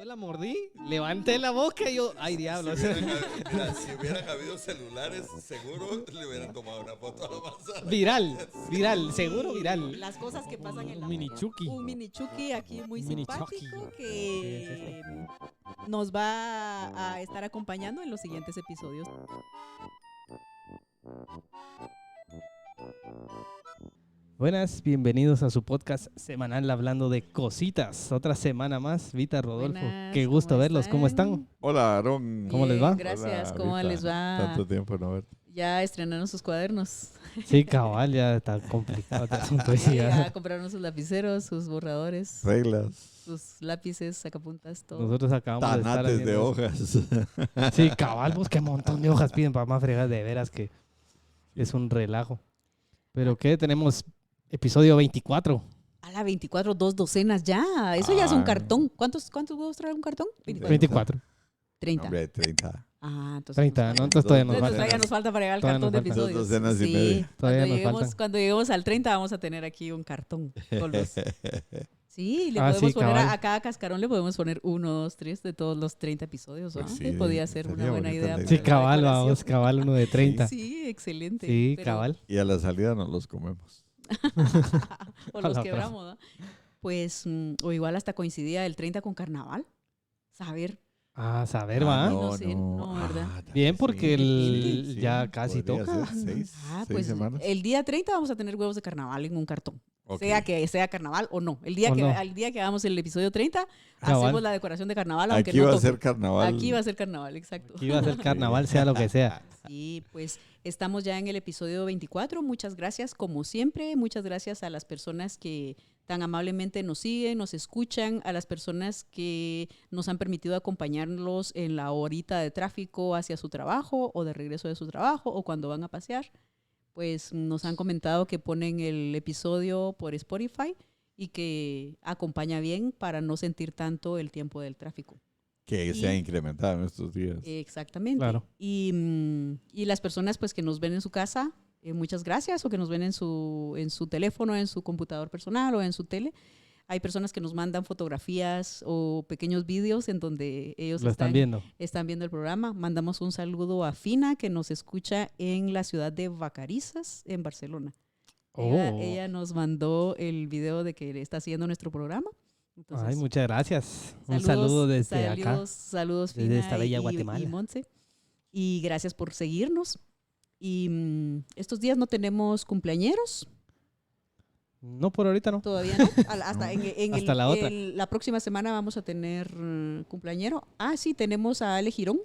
la mordí, levanté la boca y yo, ay diablos. Si hubieran habido celulares, seguro le hubieran tomado una foto a la manzana. Viral, seguro viral. Las cosas que pasan en la Un mini mañana. Chucky. Un mini Chucky aquí muy Un mini simpático Chucky. que nos va a estar acompañando en los siguientes episodios. Buenas, bienvenidos a su podcast semanal hablando de cositas. Otra semana más, Vita, Rodolfo. Buenas, Qué gusto ¿cómo verlos. ¿Cómo están? Hola, Aarón. ¿Cómo les va? Gracias, Hola, ¿cómo Rita. les va? Tanto tiempo no verte. Ya estrenaron sus cuadernos. Sí, cabal, ya está complicado este asunto. Ya compraron sus lapiceros, sus borradores, Reglas. sus lápices, sacapuntas, todo. Nosotros acabamos de estar Tanates de haciendo- hojas. Sí, cabal, pues qué montón de hojas piden para más fregas, de veras que es un relajo. Pero ¿qué? Tenemos episodio 24. A la 24, 2 docenas ya. Eso ya es un Ah. cartón. ¿Cuántos huevos trae un cartón? 24. 30. Hombre, 30. Ah, entonces 30, nos ¿no? falta. Entonces todavía nos Entonces, Entonces falta. todavía nos falta para llegar al Todavía cartón de nos faltan. episodios. 2 docenas y Sí, media. Todavía nos faltan. cuando lleguemos al 30 vamos a tener aquí un cartón con los... Sí, le Ah, podemos sí, poner cabal. a cada cascarón le podemos poner 1, 2, 3 de todos los 30 episodios. Pues ¿no? sí, Sí, podría ser estaría una buena bonita idea. la para Sí, idea. la cabal, decoración. vamos, cabal, uno de 30. Sí, excelente. Sí, Pero- cabal. Y a la salida nos los comemos. o A los la quebramos, ¿no? Pues, o igual hasta coincidía el 30 con carnaval. Saber. Ah, saber, va. no sé, no, ¿verdad? tal Bien, vez porque el- sí, ya casi podría toca. ser 6 Pues semanas. el día 30 vamos a tener huevos de carnaval en un cartón. Ok. Sea que sea carnaval o no. El día O que, no. al día que hagamos el episodio 30, Cabal. hacemos la decoración de carnaval, aunque Aquí no va a toque. ser carnaval. Aquí va a ser carnaval, exacto. Aquí va a ser carnaval, sea lo que sea. Sí, pues estamos ya en el episodio 24. Muchas gracias, como siempre. Muchas gracias a las personas que tan amablemente nos siguen, nos escuchan, a las personas que nos han permitido acompañarlos en la horita de tráfico hacia su trabajo o de regreso de su trabajo o cuando van a pasear. Pues nos han comentado que ponen el episodio por Spotify y que acompaña bien para no sentir tanto el tiempo del tráfico. Que se ha incrementado en estos días. Exactamente. Claro. Y las personas pues que nos ven en su casa, muchas gracias, o que nos ven en su teléfono, en su computador personal o en su tele. Hay personas que nos mandan fotografías o pequeños vídeos en donde ellos Lo están viendo. están viendo el programa. Mandamos un saludo a Fina, que nos escucha en la ciudad de Vacarizas, en Barcelona. Oh. Ella nos mandó el video de que está haciendo nuestro programa. Entonces, Ay, muchas gracias. Un saludo desde acá. Saludos, desde Fina esta bella y Guatemala. Montse. Y gracias por seguirnos. Y estos días no tenemos cumpleañeros, No, por ahorita no. todavía no. Hasta, Hasta la otra. la próxima semana vamos a tener cumpleañero. Ah, sí, tenemos a Ale Girón.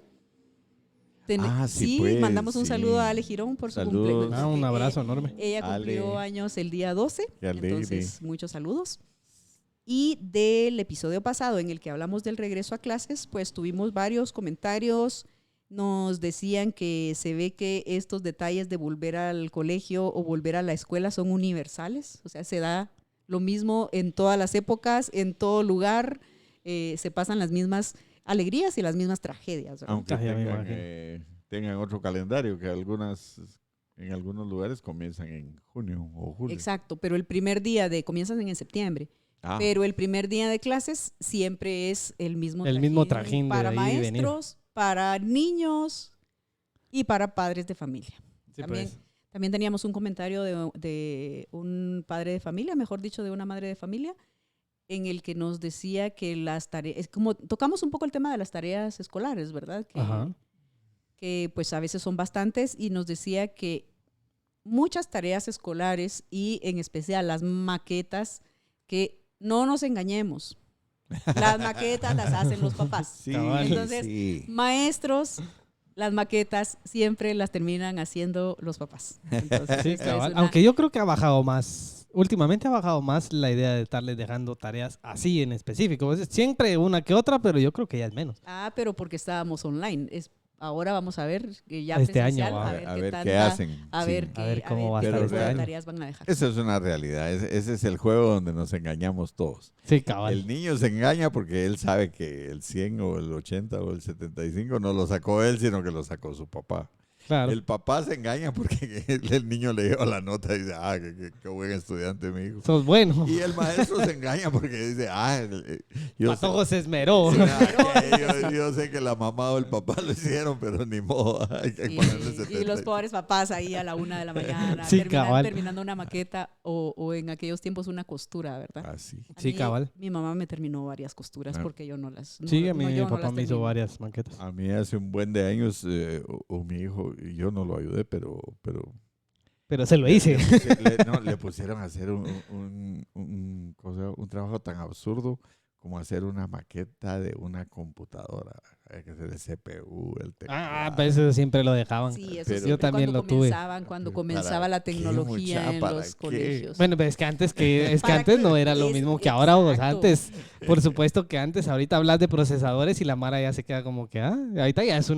Sí, pues, mandamos un sí. saludo a Ale Girón por su Saludos. cumpleaños. Ah, un abrazo enorme. Ella cumplió Ale. años el día 12, Qué alegre. entonces muchos saludos. Y del episodio pasado en el que hablamos del regreso a clases, pues tuvimos varios comentarios. Nos decían que se ve que estos detalles de volver al colegio o volver a la escuela son universales. O sea, se da lo mismo en todas las épocas, en todo lugar. Se pasan las mismas alegrías y las mismas tragedias, ¿verdad? Aunque Ah, ya me tengan, imagino. tengan otro calendario, que en algunos lugares comienzan en junio o julio. Exacto, pero el primer día comienzan en septiembre. Ah, Pero el primer día de clases siempre es el mismo El mismo trajín de para ir y venir. maestros, para niños y para padres de familia. Sí, También, pues. también teníamos un comentario de un padre de familia, mejor dicho, de una madre de familia, en el que nos decía que las tareas, como tocamos un poco el tema de las tareas escolares, ¿verdad? Ajá. Que pues a veces son bastantes, y nos decía que muchas tareas escolares y en especial las maquetas, que no nos engañemos, las maquetas las hacen los papás. sí, cabal. Entonces, sí. Maestros, las maquetas siempre las terminan haciendo los papás. Entonces, Sí, esto es cabal. una- Aunque yo creo que ha bajado más. Últimamente ha bajado más la idea de estarles dejando tareas así en específico. Es siempre una que otra, pero yo creo que ya es menos. pero porque estábamos online. Ahora vamos a ver que ya Este año, presencial, va. A ver qué tanta- hacen. A Sí. ver, A ver cómo va a qué estar tipo este de año. tareas van a dejar. Esa es una realidad. Ese es el juego donde nos engañamos todos. Sí, cabal. El niño se engaña porque él sabe que el 100 o el 80 o el 75 no lo sacó él, sino que lo sacó su papá. Claro. El papá se engaña porque el niño le lleva la nota y dice, qué buen estudiante, mi hijo. Sos bueno. Y el maestro se engaña porque dice, yo sé, Patojo se esmeró. yo sé que la mamá o el papá lo hicieron, pero ni modo. Hay que Sí, ponerle y 70. los pobres papás ahí a la 1 de la mañana, Sí, cabal. terminando una maqueta o en aquellos tiempos una costura, ¿verdad? Así. A Sí, mí, cabal. Mi mamá me terminó varias costuras Ah. porque yo no las. Sí, no, a mí no, mi yo no papá las me hizo terminé. varias maquetas. A mí hace un buen de años, o mi hijo, y yo no lo ayudé, pero Pero se lo hice. le pusieron a hacer un trabajo tan absurdo como hacer una maqueta de una computadora. Hay que hacer el CPU, el teclado. Pues eso siempre lo dejaban. Sí, eso Pero- siempre yo también cuando lo tuve. cuando ¿Para comenzaba la qué, tecnología mucha? en ¿Para los qué? colegios. Bueno, pero es que antes ¿Para antes qué? no era lo Es- mismo que ahora, o sea, exacto. antes, por supuesto que antes, ahorita hablas de procesadores y la Mara ya se queda como que, ahorita ya es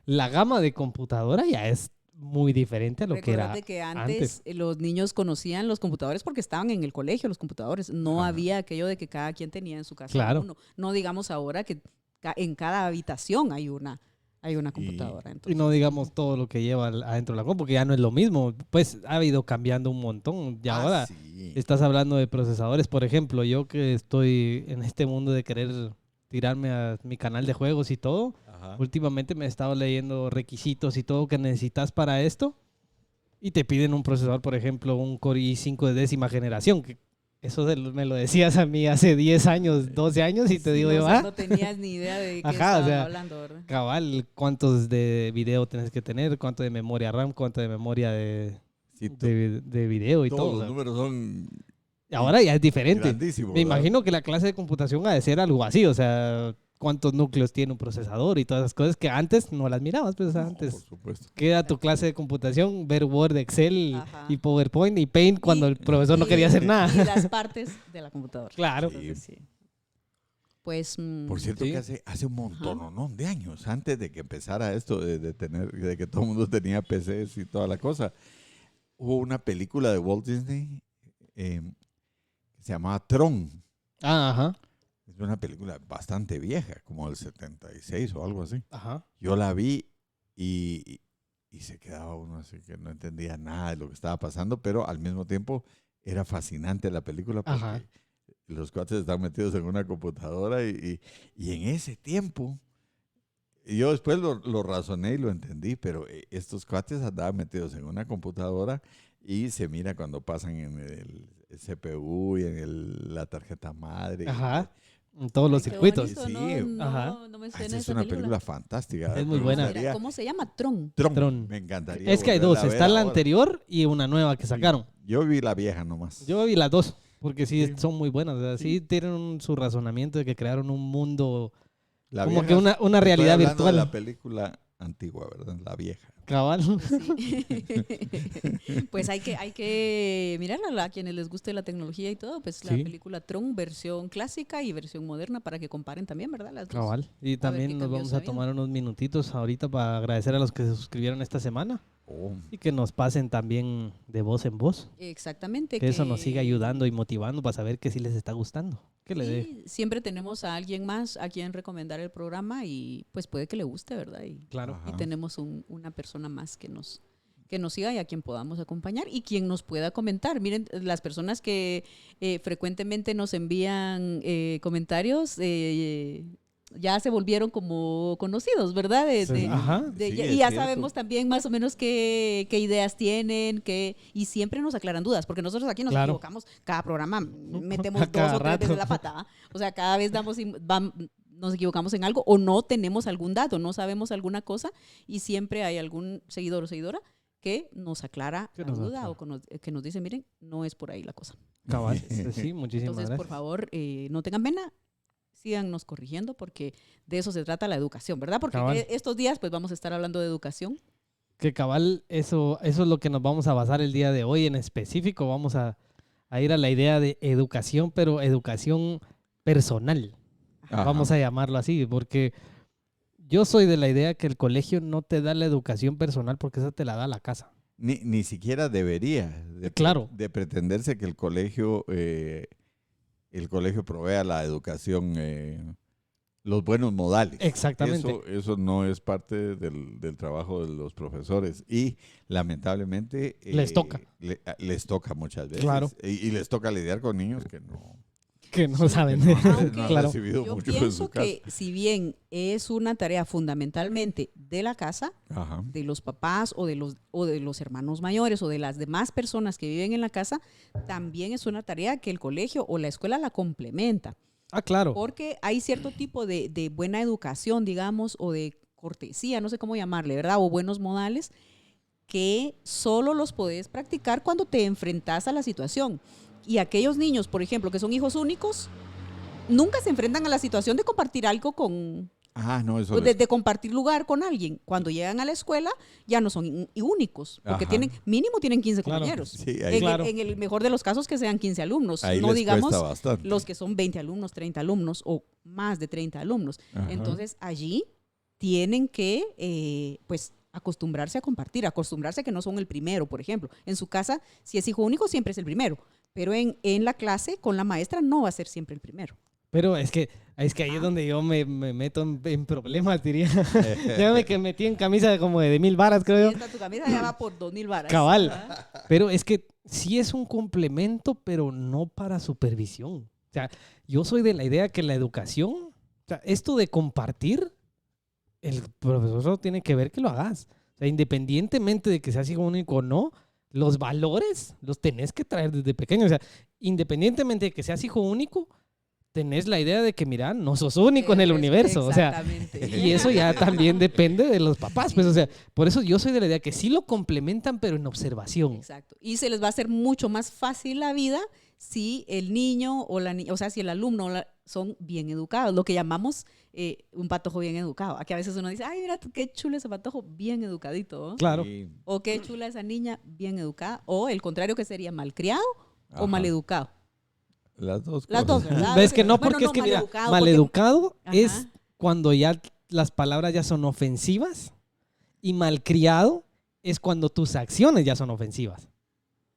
la gama de computadora ya es muy diferente a lo que era Recordate que antes los niños conocían los computadores porque estaban en el colegio los computadores. No Ajá. había aquello de que cada quien tenía en su casa Claro. uno. No digamos ahora que en cada habitación hay una computadora. Y Entonces, no digamos todo lo que lleva adentro de la compu, porque ya no es lo mismo. Pues ha ido cambiando un montón. Y ahora Sí. estás hablando de procesadores. Por ejemplo, yo que estoy en este mundo de querer tirarme a mi canal de juegos y todo, Ajá. últimamente me he estado leyendo requisitos y todo que necesitas para esto. Y te piden un procesador, por ejemplo, un Core i5 de 10ª generación. Que eso me lo decías a mí hace 10 años, 12 años y te digo no, yo, o sea, no tenías ni idea de qué Ajá, o estaban sea, hablando, ¿verdad? cabal, cuántos de video tienes que tener, cuánto de memoria RAM, cuánto de memoria Sí, de video y todos todo. los o sea. números son Y ahora ya es diferente. grandísimos. Me ¿verdad? imagino que la clase de computación ha de ser algo así, o sea, cuántos núcleos tiene un procesador y todas esas cosas que antes no las mirabas, pues o sea, No, antes. por supuesto. Queda tu clase de computación, ver Word, Excel Ajá. y PowerPoint y Paint cuando Y- el profesor no quería hacer nada. Y las partes de la computadora. Claro. Entonces, sí. Pues, Por cierto Sí. que hace un montón ¿no? de años, antes de que empezara esto de que todo el mundo tenía PCs y toda la cosa, hubo una película de Walt Disney que se llamaba Tron. Ajá. Es una película bastante vieja, como del 76 o algo así. Ajá. Yo la vi y se quedaba uno así que no entendía nada de lo que estaba pasando, pero al mismo tiempo era fascinante la película porque Ajá. los cuates están metidos en una computadora y en ese tiempo, yo después lo razoné y lo entendí, pero estos cuates andaban metidos en una computadora y se mira cuando pasan en el CPU y en la tarjeta madre. Ajá. En todos los ay, qué circuitos. bonito, Sí. No, Ajá. no me Esa suena es esa una película fantástica. Es muy Me buena. gustaría- ¿Cómo se llama? Tron. Tron. Me encantaría. Es que hay volverla dos, a ver está la ahora. anterior y una nueva que sacaron. Yo vi la vieja nomás. Yo vi las dos, porque sí, Sí. son muy buenas. O sea, sí tienen su razonamiento de que crearon un mundo, La como vieja- que una estoy realidad hablando virtual. de la película antigua, ¿verdad? La vieja. Cabal. Sí. Pues hay que mirarla a quienes les guste la tecnología y todo, pues la Sí. película Tron, versión clásica y versión moderna para que comparen también, ¿verdad? Las dos. Cabal. Y qué también nos cambió vamos su a vida. tomar unos minutitos ahorita para agradecer a los que se suscribieron esta semana Oh, y que nos pasen también de voz en voz. Exactamente. Que eso nos siga ayudando y motivando para saber que sí les está gustando. Que le dé. Y siempre tenemos a alguien más a quien recomendar el programa y pues puede que le guste, ¿verdad? Y Claro. Ajá. tenemos una persona más que nos siga y a quien podamos acompañar y quien nos pueda comentar. Miren, las personas que frecuentemente nos envían comentarios ya se volvieron como conocidos, ¿verdad? Sí. Ajá. Y es ya cierto. sabemos también más o menos qué ideas tienen, y siempre nos aclaran dudas, porque nosotros aquí nos Claro. equivocamos, cada programa metemos A 2 cada o 3 veces rato. la patada, o sea, cada vez nos equivocamos en algo o no tenemos algún dato, no sabemos alguna cosa y siempre hay algún seguidor o seguidora que nos aclara Que la nos duda aclara. o que nos dice, miren, no es por ahí la cosa. Cabal. Sí, muchísimas Entonces, gracias. por favor, no tengan pena, síganos corrigiendo porque de eso se trata la educación, ¿verdad? Porque Cabal. estos días pues vamos a estar hablando de educación. Que cabal, eso es lo que nos vamos a basar el día de hoy en específico. Vamos a ir a la idea de educación, pero educación personal. Ajá. Vamos a llamarlo así, porque yo soy de la idea que el colegio no te da la educación personal porque esa te la da la casa. Ni siquiera debería Claro. de pretenderse que el colegio provea la educación. los buenos modales. Exactamente. Eso no es parte del trabajo de los profesores y lamentablemente Les toca. Les toca muchas veces. Claro. Y les toca lidiar con niños que no Sí, saben. no han Aunque Claro. recibido yo mucho en pienso su casa. que si bien es una tarea fundamentalmente de la casa, Ajá. de los papás o de los hermanos mayores o de las demás personas que viven en la casa, también es una tarea que el colegio o la escuela la complementa. Ah, claro. Porque hay cierto tipo de buena educación, digamos, o de cortesía, no sé cómo llamarle, ¿verdad? O buenos modales que solo los podés practicar cuando te enfrentas a la situación. Y aquellos niños, por ejemplo, que son hijos únicos, nunca se enfrentan a la situación de compartir algo con, No, eso o de compartir lugar con alguien. Cuando llegan a la escuela ya no son únicos, porque Ajá. mínimo tienen 15 Claro. compañeros. Sí, ahí, En el mejor de los casos que sean 15 alumnos, ahí no les digamos cuesta bastante. los que son 20 alumnos, 30 alumnos o más de 30 alumnos. Ajá. Entonces allí tienen que pues acostumbrarse a compartir, acostumbrarse a que no son el primero, por ejemplo. En su casa, si es hijo único, siempre es el primero, pero en la clase con la maestra no va a ser siempre el primero. Pero es que ahí es donde yo me meto en problemas, diría. Ya que metí en camisa como de 1000 varas, creo Y yo. esta tu camisa ya va por 2000 varas. Cabal. ¿verdad? Pero es que sí es un complemento, pero no para supervisión. O sea, yo soy de la idea que la educación, o sea, esto de compartir, el profesor tiene que ver que lo hagas. O sea, independientemente de que seas hijo único o no, los valores los tenés que traer desde pequeño. O sea, independientemente de que seas hijo único, tenés la idea de que, mira, no sos único en el universo. O sea, Exactamente. y eso ya también depende de los papás. Pues, o sea, por eso yo soy de la idea que sí lo complementan, pero en observación. Exacto. Y se les va a hacer mucho más fácil la vida si el niño o la niña, o sea, si el alumno son bien educados, lo que llamamos un patojo bien educado. Aquí a veces uno dice, ay, mira, qué chulo ese patojo, bien educadito. ¿No? Claro. Sí. O qué chula esa niña, bien educada. O el contrario, que sería malcriado Ajá. o maleducado. Las dos Las cosas. dos, ¿verdad? Ves que no, Bueno, porque es que, mira, maleducado, maleducado porque- es Ajá. cuando ya las palabras ya son ofensivas y malcriado es cuando tus acciones ya son ofensivas.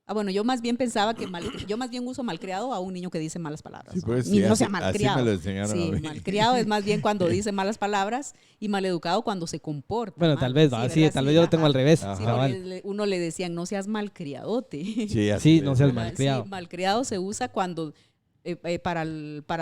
Ah, bueno, yo más bien pensaba que yo más bien uso malcriado a un niño que dice malas palabras. Sí, pues, Ni sí, no sea así me malcriado. lo enseñaron a Sí, mí. malcriado es más bien cuando dice malas palabras y maleducado cuando se comporta. Bueno, mal. tal vez, ¿va? Sí, ¿verdad? tal Sí, vez yo lo ajá. tengo al revés. Ajá. Sí, cabal. porque uno le decían, no seas malcriadote. Sí, así Sí, es. no seas ¿Verdad? malcriado. Sí, malcriado se usa cuando para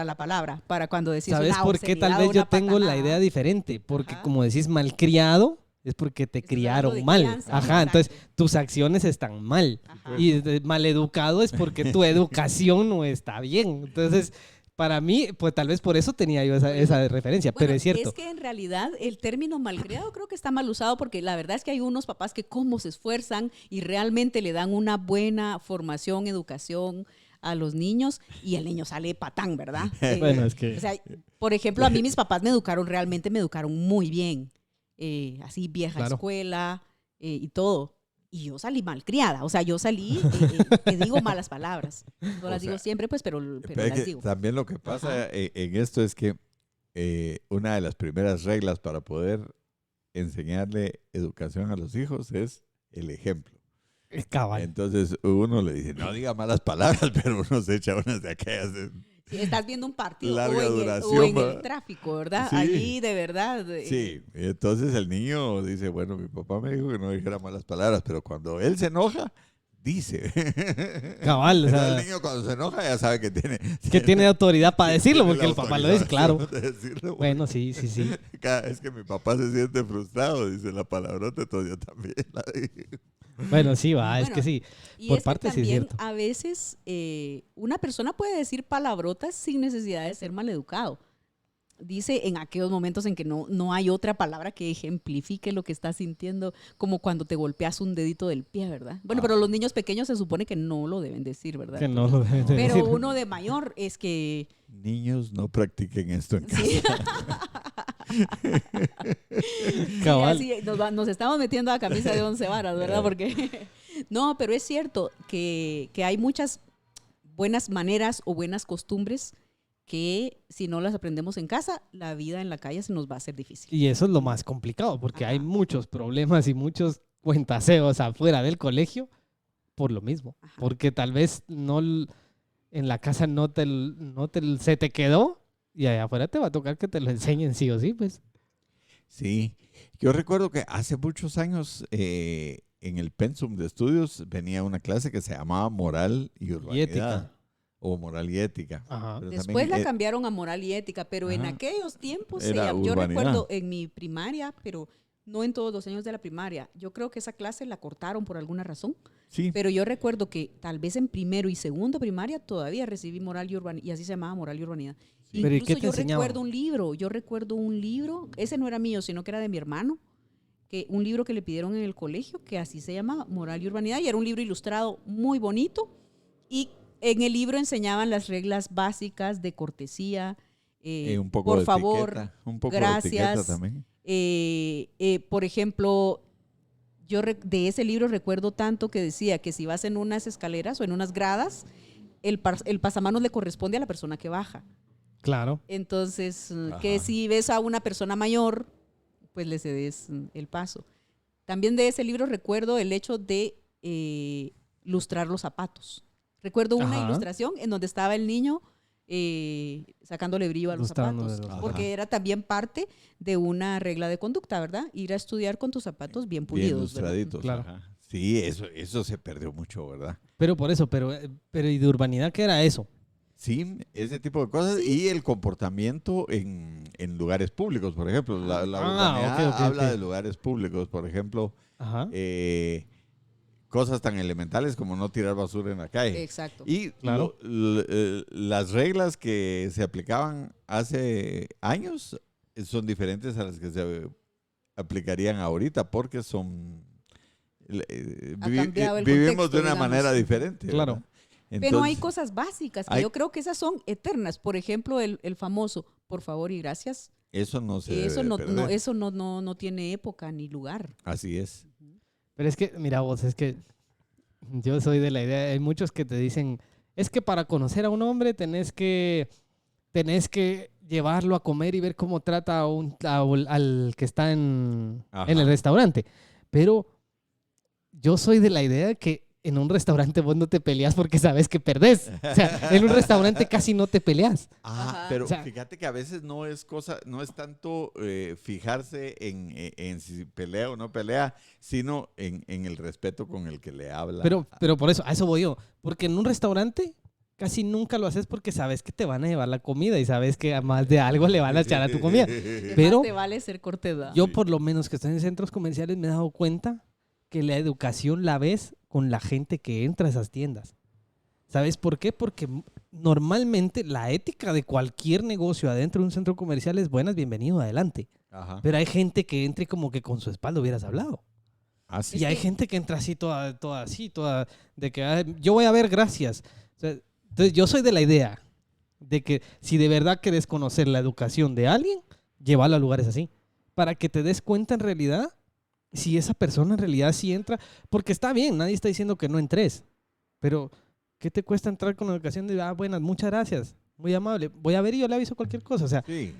la palabra, para cuando decís ¿Sabes una por qué tal obscenidad, vez yo una tengo la patanada. idea diferente? Porque Ajá. como decís malcriado, es porque te Estás hablando de criaron mal. crianza, Ajá, exacto. entonces tus acciones están mal. Ajá. Y maleducado es porque tu educación no está bien. Entonces, para mí, pues tal vez por eso tenía yo esa referencia, pero Bueno, es cierto. Es que en realidad el término malcriado creo que está mal usado porque la verdad es que hay unos papás que cómo se esfuerzan y realmente le dan una buena formación, educación a los niños y el niño sale patán, ¿verdad? Bueno, es que... O sea, por ejemplo, a mí mis papás me educaron muy bien. Así vieja Claro. escuela y todo. Y yo salí malcriada, o sea, yo salí, que digo malas palabras. No O las digo sea, siempre, pues, pero Pero es las que digo. también lo que pasa Ajá. en esto es que una de las primeras reglas para poder enseñarle educación a los hijos es el ejemplo. Es cabal. Entonces uno le dice, no diga malas palabras, pero uno se echa unas de aquellas. Si estás viendo un partido Larga o en duración, el ¿verdad? tráfico, ¿verdad? Sí. Allí de verdad. Sí, y entonces el niño dice, bueno, mi papá me dijo que no dijera malas palabras, pero cuando él se enoja, dice. Cabal, o Entonces, sea, el niño cuando se enoja ya sabe que tiene... que tiene autoridad para decirlo, tiene porque la el papá lo dice, claro. autorización de decirlo. Bueno, sí, sí, sí. Cada vez que mi papá se siente frustrado, dice la palabrota, entonces yo también la dije. Bueno, sí, va, es Bueno, que sí. Y Por es parte que sí es también cierto. a veces una persona puede decir palabrotas sin necesidad de ser maleducado. Dice en aquellos momentos en que no hay otra palabra que ejemplifique lo que estás sintiendo, como cuando te golpeas un dedito del pie, ¿verdad? Bueno, pero los niños pequeños se supone que no lo deben decir, ¿verdad? Que no lo deben de Pero decir. uno de mayor es que... Niños, no practiquen esto en casa. Sí. Cabal. Sí, así nos estamos metiendo a camisa de 11 varas, ¿verdad? Porque no, pero es cierto que hay muchas buenas maneras o buenas costumbres que si no las aprendemos en casa, la vida en la calle se nos va a hacer difícil. Y eso es lo más complicado, porque hay Ajá. muchos problemas y muchos cuentaseos afuera del colegio por lo mismo. Ajá. Porque tal vez no en la casa se te quedó Y allá afuera te va a tocar que te lo enseñen sí o sí, pues. Sí, yo recuerdo que hace muchos años en el pensum de estudios venía una clase que se llamaba Moral y Y Urbanidad. ética. O Moral y Ética. Ajá. Pero Después también, la cambiaron a moral y ética, pero en ajá, aquellos tiempos era yo urbanidad. recuerdo en mi primaria, pero no en todos los años de la primaria. Yo creo que esa clase la cortaron por alguna razón, Sí, pero yo recuerdo que tal vez en primero y segundo primaria todavía recibí moral y urbanidad, y así se llamaba moral y urbanidad. Sí. Pero ¿y qué Incluso te yo enseñaban? recuerdo un libro, ese no era mío, sino que era de mi hermano, que un libro que le pidieron en el colegio, que así se llamaba, Moral y Urbanidad, y era un libro ilustrado muy bonito, y en el libro enseñaban las reglas básicas de cortesía, un poco por de favor, etiqueta, un poco de etiqueta gracias. también. Por ejemplo, de ese libro recuerdo tanto que decía que si vas en unas escaleras o en unas gradas, el pasamanos le corresponde a la persona que baja. Claro. Entonces, Ajá. que si ves a una persona mayor, pues le cedes el paso. También de ese libro recuerdo el hecho de lustrar los zapatos. Recuerdo una Ajá. ilustración en donde estaba el niño sacándole brillo a los Lustrándole zapatos, los zapatos. porque Ajá. era también parte de una regla de conducta, ¿verdad? Ir a estudiar con tus zapatos bien Bien pulidos, ¿verdad? ilustraditos. Claro. Ajá. Sí, eso se perdió mucho, ¿verdad? Pero por eso, pero ¿y de urbanidad qué era eso? Sí, ese tipo de cosas y el comportamiento en lugares públicos, por ejemplo. La urbanidad ok, ok, habla ok. de lugares públicos, por ejemplo, Ajá. cosas tan elementales como no tirar basura en la calle. Exacto. Y Claro. las reglas que se aplicaban hace años son diferentes a las que se aplicarían ahorita porque son Ha cambiado el vivimos contexto, de una digamos. manera Ujú. diferente. Claro. ¿verdad? Pero hay Entonces, cosas básicas que hay- yo creo que esas son eternas. Por ejemplo, el famoso por favor y gracias. eso no se Eso debe no, perder. eso no tiene época ni lugar. Así es. Pero es que, mira vos, es que yo soy de la idea, hay muchos que te dicen, es que para conocer a un hombre tenés que llevarlo a comer y ver cómo trata al que está en Ajá. el restaurante. Pero yo soy de la idea que en un restaurante vos no te peleas porque sabes que perdés. O sea, en un restaurante casi no te peleas. Ajá. Pero O sea, fíjate que a veces no es tanto fijarse en si pelea o no pelea, sino en el respeto con el que le habla. Pero por eso, a eso voy yo. Porque en un restaurante casi nunca lo haces porque sabes que te van a llevar la comida y sabes que a más de algo le van a echar a tu comida. ¿Qué Pero más te vale ser cortedad? yo Sí. por lo menos que estoy en centros comerciales me he dado cuenta que la educación la ves con la gente que entra a esas tiendas. ¿Sabes por qué? Porque normalmente la ética de cualquier negocio adentro de un centro comercial es buenas, bienvenido, adelante. Ajá. Pero hay gente que entra y como que con su espalda hubieras hablado. Así. Y hay gente que entra así, toda así, toda de que yo voy a ver, gracias. O sea, entonces yo soy de la idea de que si de verdad quieres conocer la educación de alguien, llévalo a lugares así. Para que te des cuenta en realidad si esa persona en realidad sí entra. Porque está bien, nadie está diciendo que no entres. Pero, ¿qué te cuesta entrar con la educación de, buenas, muchas gracias, muy amable, voy a ver y yo le aviso cualquier cosa? O sea, Sí,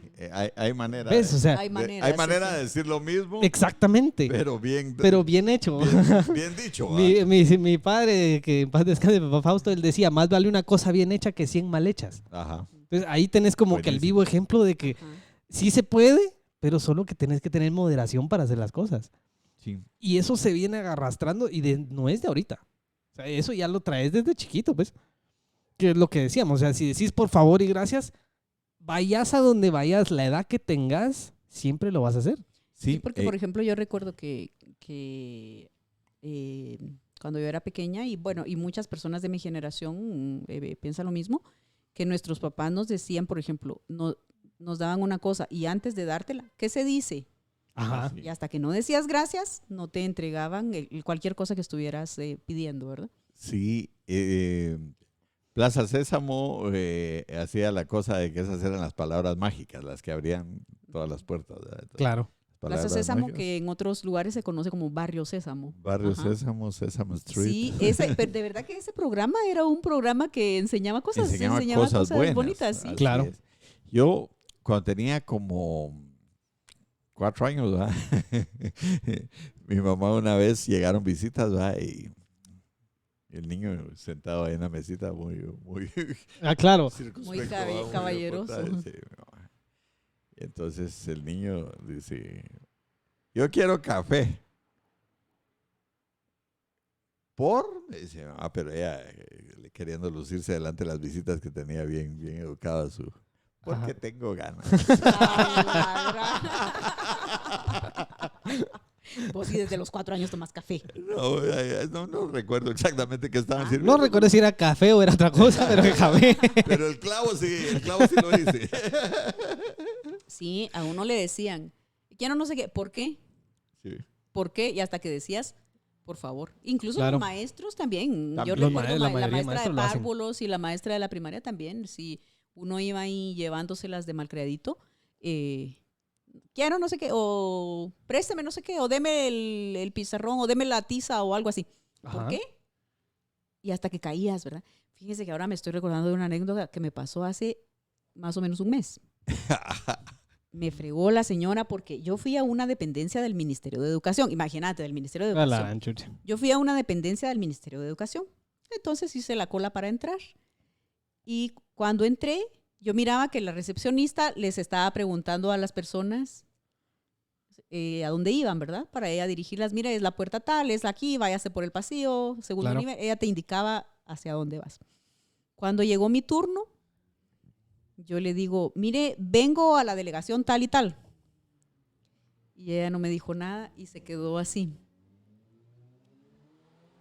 hay manera. ¿ves? O sea, Hay manera, hay sí, manera sí. de decir lo mismo, exactamente. pero bien Bien hecho. bien dicho. ¿va? Mi padre, que en paz descanse, papá Fausto, él decía, más vale una cosa bien hecha que 100 mal hechas. Ajá. Entonces ahí tenés como que el Buenísimo. vivo ejemplo de que Ajá. sí se puede, pero solo que tenés que tener moderación para hacer las cosas. Sí. Y eso se viene arrastrando y no es de ahorita. O sea, eso ya lo traes desde chiquito, pues. Que es lo que decíamos. O sea, si decís por favor y gracias, vayas a donde vayas, la edad que tengas, siempre lo vas a hacer. Sí, porque por ejemplo yo recuerdo que cuando yo era pequeña y bueno, y muchas personas de mi generación piensan lo mismo, que nuestros papás nos decían, por ejemplo, nos daban una cosa y antes de dártela, ¿qué se dice? Ajá. Sí. Y hasta que no decías gracias, no te entregaban cualquier cosa que estuvieras pidiendo, ¿verdad? Sí, Plaza Sésamo hacía la cosa de que esas eran las palabras mágicas, las que abrían todas las puertas. ¿verdad? Claro. Plaza Palabras Sésamo, mágicas. que en otros lugares se conoce como Barrio Sésamo. Barrio Ajá. Sésamo, Sésamo Street. Sí, pero de verdad que ese programa era un programa que enseñaba cosas, Enseñaba cosas buenas. bonitas, sí. así Claro. es. Yo, cuando tenía como 4 años, ¿verdad? Mi mamá una vez llegaron visitas, ¿verdad? Y el niño sentado ahí en la mesita muy Ah, claro. circunspecto, Muy ¿verdad? caballeroso. apuntado, sí. Entonces el niño dice, yo quiero café. Me dice, pero ella queriendo lucirse delante de las visitas que tenía bien educada su... Porque tengo ganas. Vos sí desde los 4 años tomas café. No recuerdo exactamente qué estaban sirviendo. No recuerdo si era café o era otra cosa, pero que café. Pero el clavo sí lo hice. Sí, a uno le decían, quiero no sé qué, ¿por qué? Sí. ¿Por qué? Y hasta que decías, por favor. Incluso Claro. los maestros también. Yo Los recuerdo la la mayoría de maestra de maestros lo hacen. párvulos y la maestra de la primaria también. Si uno iba ahí llevándoselas de malcriadito, quiero no sé qué, o présteme no sé qué, o deme el pizarrón, o deme la tiza o algo así. ¿Por Ajá. qué? Y hasta que caías, ¿verdad? Fíjese que ahora me estoy recordando de una anécdota que me pasó hace más o menos un mes. Me fregó la señora porque yo fui a una dependencia del Ministerio de Educación. Imagínate, del Ministerio de A la Educación. gran chucha. Yo fui a una dependencia del Ministerio de Educación. Entonces hice la cola para entrar. Y cuando entré, yo miraba que la recepcionista les estaba preguntando a las personas a dónde iban, ¿verdad? Para ella dirigirlas. Mira, es la puerta tal, es aquí, váyase por el pasillo, segundo Claro. nivel. Ella te indicaba hacia dónde vas. Cuando llegó mi turno, yo le digo, mire, vengo a la delegación tal y tal. Y ella no me dijo nada y se quedó así.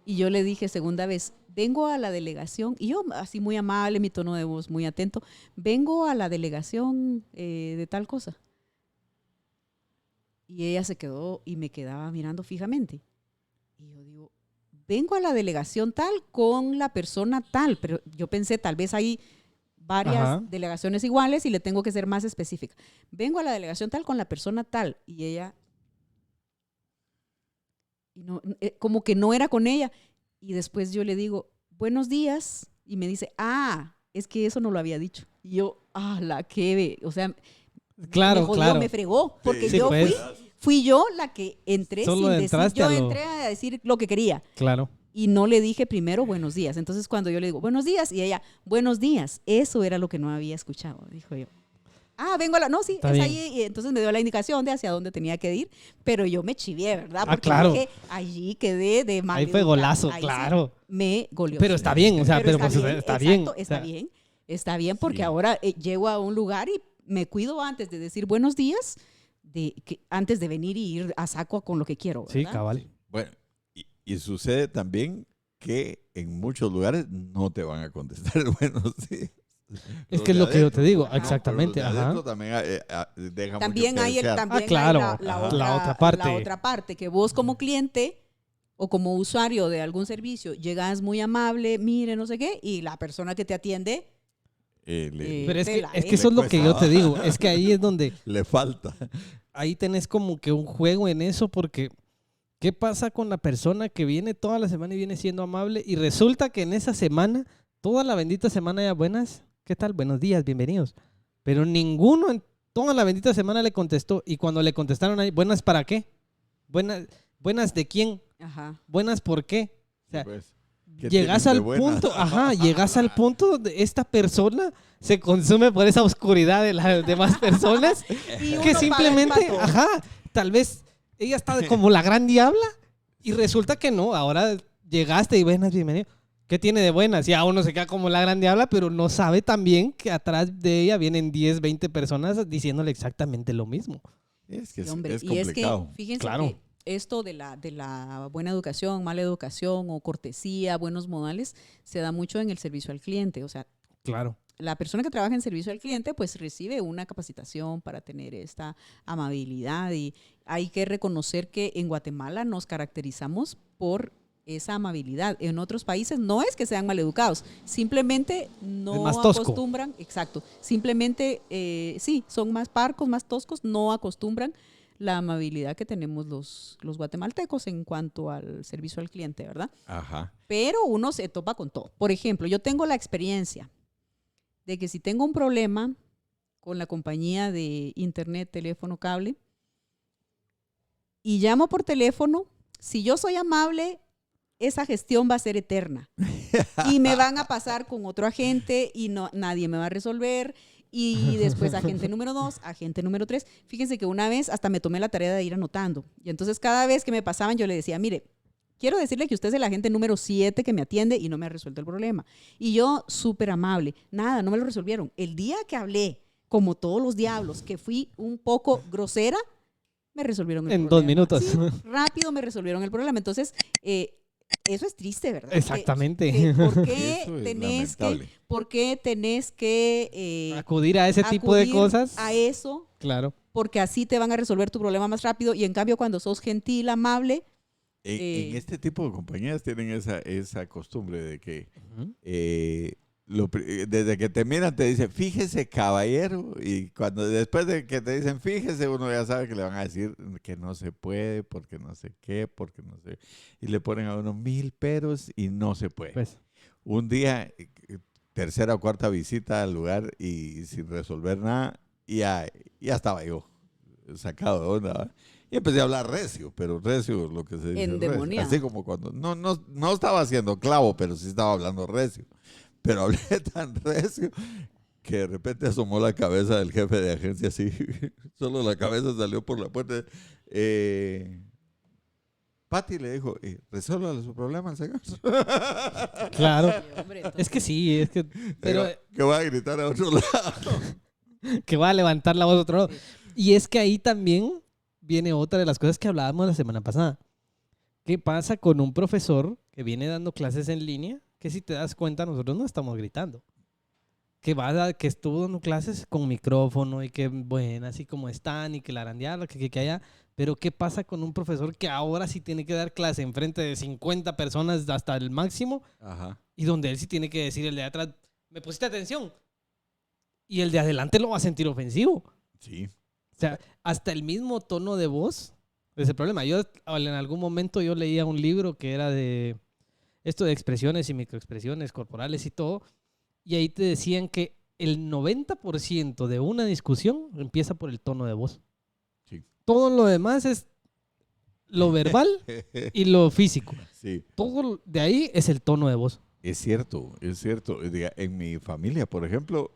Y yo le dije segunda vez, vengo a la delegación, y yo así muy amable, mi tono de voz muy atento, vengo a la delegación de tal cosa. Y ella se quedó y me quedaba mirando fijamente. Y yo digo, vengo a la delegación tal con la persona tal, pero yo pensé tal vez hay varias Ajá. delegaciones iguales y le tengo que ser más específica. Vengo a la delegación tal con la persona tal. Y ella, y no, como que no era con ella. Y después yo le digo, buenos días. Y me dice, es que eso no lo había dicho. Y yo, la que, o sea, Claro, me jodió, claro. me fregó, porque Sí, yo pues. fui yo la que entré Solo sin decir, entraste yo a lo- entré a decir lo que quería. Claro. Y no le dije primero buenos días. Entonces cuando yo le digo buenos días y ella, buenos días, eso era lo que no había escuchado, dijo yo. Vengo a la... No, sí, Está es bien. ahí. Y entonces me dio la indicación de hacia dónde tenía que ir, pero yo me chivié, ¿verdad? Porque claro. dije, allí quedé de mal Ahí fue educada. golazo, Ahí sí claro. me goleó. Pero está bien, o sea, pero pues, está exacto, bien. O está sea, bien. Está bien porque Sí. ahora llego a un lugar y me cuido antes de decir buenos días, antes de venir y ir a saco con lo que quiero, ¿verdad? Sí, cabal. Bueno, y sucede también que en muchos lugares no te van a contestar el buenos días. Es que es lo que yo te digo, Ajá. exactamente. Pero los de ajá. adentro también deja También mucho que hay, desear. también claro. hay la Ajá. otra, parte. la otra parte, que vos como cliente o como usuario de algún servicio llegas muy amable, mire, no sé qué, y la persona que te atiende Pero es que, Tela, es que ¿eh? eso es lo que yo cuesta. te digo. Es que ahí es donde, le falta. ahí tenés como que un juego en eso, porque ¿qué pasa con la persona que viene toda la semana y viene siendo amable y resulta que en esa semana, toda la bendita semana ya buenas, ¿qué tal? Buenos días, bienvenidos. Pero ninguno en toda la bendita semana le contestó y cuando le contestaron ahí, ¿buenas para qué? ¿Buenas de quién? Ajá. ¿Buenas por qué? O sea, Pues, ¿qué llegas tienen de al buena? punto, llegas al punto donde esta persona se consume por esa oscuridad de las demás personas Y uno que paga simplemente, el pato. tal vez ella está como la gran diabla y resulta que no, ahora llegaste y buenas, bienvenido. ¿Qué tiene de buenas? Ya uno se queda como la gran diabla, pero no sabe también que atrás de ella vienen 10, 20 personas diciéndole exactamente lo mismo. Es que Sí, hombre, es y es que, complicado. fíjense Claro. que esto de la buena educación, mala educación o cortesía, buenos modales, se da mucho en el servicio al cliente. O sea, Claro. la persona que trabaja en servicio al cliente pues recibe una capacitación para tener esta amabilidad y hay que reconocer que en Guatemala nos caracterizamos por esa amabilidad. En otros países no es que sean maleducados, simplemente no más tosco. acostumbran, exacto, simplemente sí, son más parcos, más toscos, no acostumbran la amabilidad que tenemos los guatemaltecos en cuanto al servicio al cliente, ¿verdad? Ajá. Pero uno se topa con todo. Por ejemplo, yo tengo la experiencia de que si tengo un problema con la compañía de internet, teléfono, cable, y llamo por teléfono, si yo soy amable, esa gestión va a ser eterna. Y me van a pasar con otro agente y nadie me va a resolver. Y después agente número 2, agente número 3. Fíjense que una vez hasta me tomé la tarea de ir anotando. Y entonces cada vez que me pasaban yo le decía, mire, quiero decirle que usted es el agente número 7 que me atiende y no me ha resuelto el problema. Y yo, súper amable, nada, no me lo resolvieron. El día que hablé, como todos los diablos, que fui un poco grosera, me resolvieron el problema. En 2 minutos. Sí, rápido me resolvieron el problema. Entonces, eso es triste, ¿verdad? Exactamente. ¿Por qué Eso es tenés lamentable. que Acudir a ese tipo de acudir cosas. a eso? Claro. Porque así te van a resolver tu problema más rápido. Y en cambio, cuando sos gentil, amable, En este tipo de compañías tienen esa costumbre de que desde que te miran te dicen, fíjese caballero, y cuando después de que te dicen fíjese, uno ya sabe que le van a decir que no se puede, porque no sé qué, porque no sé, y le ponen a uno 1000 peros y no se puede. Pues, Un día, tercera o cuarta visita al lugar y sin resolver nada, ya estaba yo sacado de onda, ¿va? Y empecé a hablar recio, pero recio lo que se dice recio. Endemoniado. Así como cuando no estaba haciendo clavo, pero sí estaba hablando recio. Pero hablé tan recio que de repente asomó la cabeza del jefe de agencia así. Solo la cabeza salió por la puerta. Pati le dijo, resuélvale su problema al señor. claro. Sí, hombre, entonces, Es que sí, es que. Pero que va a gritar a otro lado. que va a levantar la voz a otro lado. Y es que ahí también viene otra de las cosas que hablábamos la semana pasada. ¿Qué pasa con un profesor que viene dando clases en línea? Que si te das cuenta, nosotros no estamos gritando. Que estuvo dando clases con micrófono y que buenas y cómo están y que la arandeada, que haya. Pero ¿qué pasa con un profesor que ahora sí tiene que dar clase en frente de 50 personas hasta el máximo? Ajá. Y donde él sí tiene que decir, el de atrás, ¿me pusiste atención? Y el de adelante lo va a sentir ofensivo. Sí. O sea, hasta el mismo tono de voz es el problema. Yo en algún momento yo leía un libro que era de esto de expresiones y microexpresiones corporales y todo, y ahí te decían que el 90% de una discusión empieza por el tono de voz. Sí. Todo lo demás es lo verbal y lo físico. Sí. Todo de ahí es el tono de voz. Es cierto, es cierto. Diga, en mi familia, por ejemplo,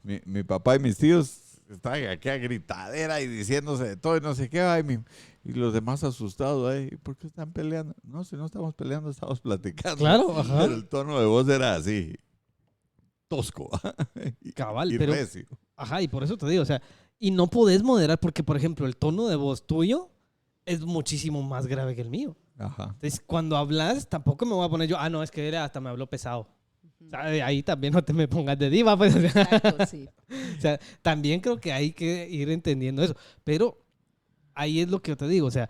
mi papá y mis tíos estaban aquí a gritadera y diciéndose de todo y no sé qué. Y los demás asustados, ¿por qué están peleando? No, si no estamos peleando, estamos platicando. Claro, ajá. Pero el tono de voz era así, tosco. Cabal, y pero... recio. Ajá, y por eso te digo, o sea, y no podés moderar porque, por ejemplo, el tono de voz tuyo es muchísimo más grave que el mío. Ajá. Entonces, cuando hablas, tampoco me voy a poner yo, no, es que hasta me habló pesado. O sea, ahí también no te me pongas de diva, pues. exacto, sí. O sea, también creo que hay que ir entendiendo eso. Pero ahí es lo que yo te digo, o sea,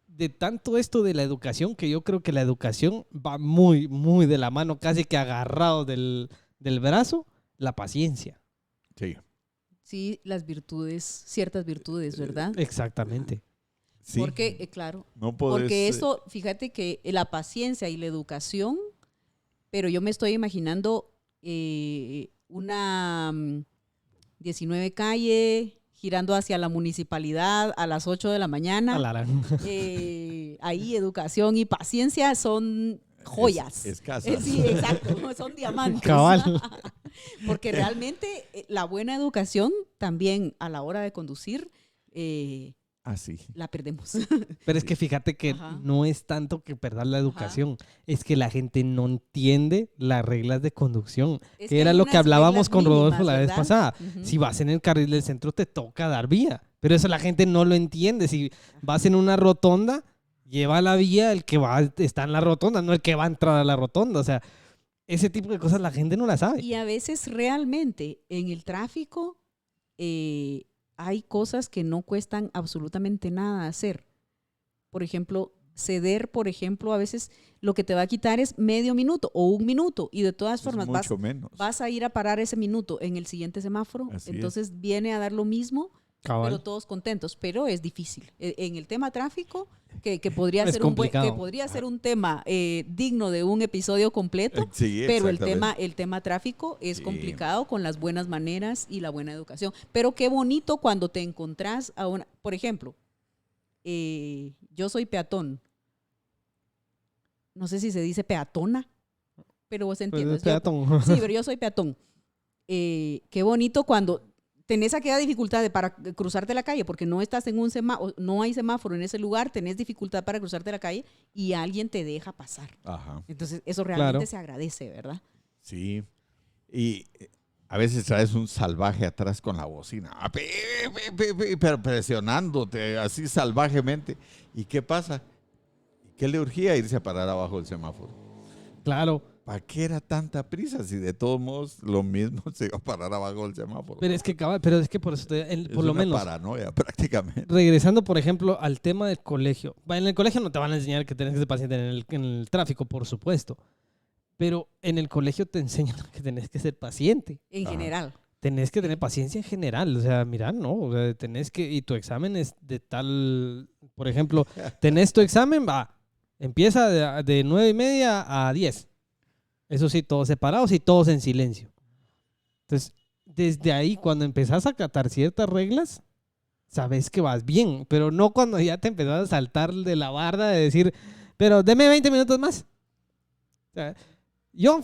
de tanto esto de la educación, que yo creo que la educación va muy, muy de la mano, casi que agarrado del brazo, la paciencia. Sí. Sí, las virtudes, ciertas virtudes, ¿verdad? Exactamente. Sí. Porque, claro, No podés, porque eso, fíjate que la paciencia y la educación, pero yo me estoy imaginando una 19 calle girando hacia la municipalidad a las 8 de la mañana. Ahí educación y paciencia son joyas. Escasas. Sí, exacto, son diamantes. Cabal. Porque realmente la buena educación también a la hora de conducir Así. la perdemos. Pero es que fíjate que Ajá. no es tanto que perder la educación, es que la gente no entiende las reglas de conducción, Es que era hay lo que unas hablábamos reglas con Rodolfo mínimas, la vez ¿verdad? pasada. Ujú. Si vas en el carril del centro te toca dar vía, pero eso la gente no lo entiende. Si vas en una rotonda, lleva la vía el que está en la rotonda, no el que va a entrar a la rotonda. O sea, ese tipo de cosas la gente no la sabe. Y a veces realmente en el tráfico hay cosas que no cuestan absolutamente nada hacer. Por ejemplo, ceder, por ejemplo, a veces lo que te va a quitar es medio minuto o 1 minuto y de todas formas mucho menos. vas a ir a parar ese minuto en el siguiente semáforo. Así Entonces viene a dar lo mismo, Cabal. pero todos contentos. Pero es difícil. En el tema tráfico, que podría Es ser complicado. que podría ser un tema digno de un episodio completo, Sí, pero exactamente. el tema tráfico es Sí. complicado con las buenas maneras y la buena educación. Pero qué bonito cuando te encontrás a una, por ejemplo, yo soy peatón. No sé si se dice peatona, pero vos entiendes. Pues es peatón. Sí, pero yo soy peatón. qué bonito cuando tenés aquella dificultad para cruzarte la calle porque no estás en un semáforo, no hay semáforo en ese lugar, tenés dificultad para cruzarte la calle y alguien te deja pasar. Ajá. Entonces, eso realmente Claro. se agradece, ¿verdad? Sí. Y a veces traes un salvaje atrás con la bocina, pero presionándote así salvajemente. ¿Y qué pasa? ¿Qué le urgía irse a parar abajo del semáforo? Claro. ¿Para qué era tanta prisa si de todos modos lo mismo se iba a parar abajo del semáforo? Pero es que, por eso, Es por lo una menos, paranoia prácticamente. regresando, por ejemplo, al tema del colegio. En el colegio no te van a enseñar que tenés que ser paciente en el tráfico, por supuesto. Pero en el colegio te enseñan que tenés que ser paciente. En Ajá. general. Tenés que tener paciencia en general. O sea, mira, no. O sea, tenés que... Y tu examen es de tal... Por ejemplo, tenés tu examen, va. Empieza de 9:30 a 10. Eso sí, todos separados y todos en silencio. Entonces, desde ahí, cuando empezás a acatar ciertas reglas, sabes que vas bien. Pero no cuando ya te empezás a saltar de la barda de decir, pero deme 20 minutos más. O sea, yo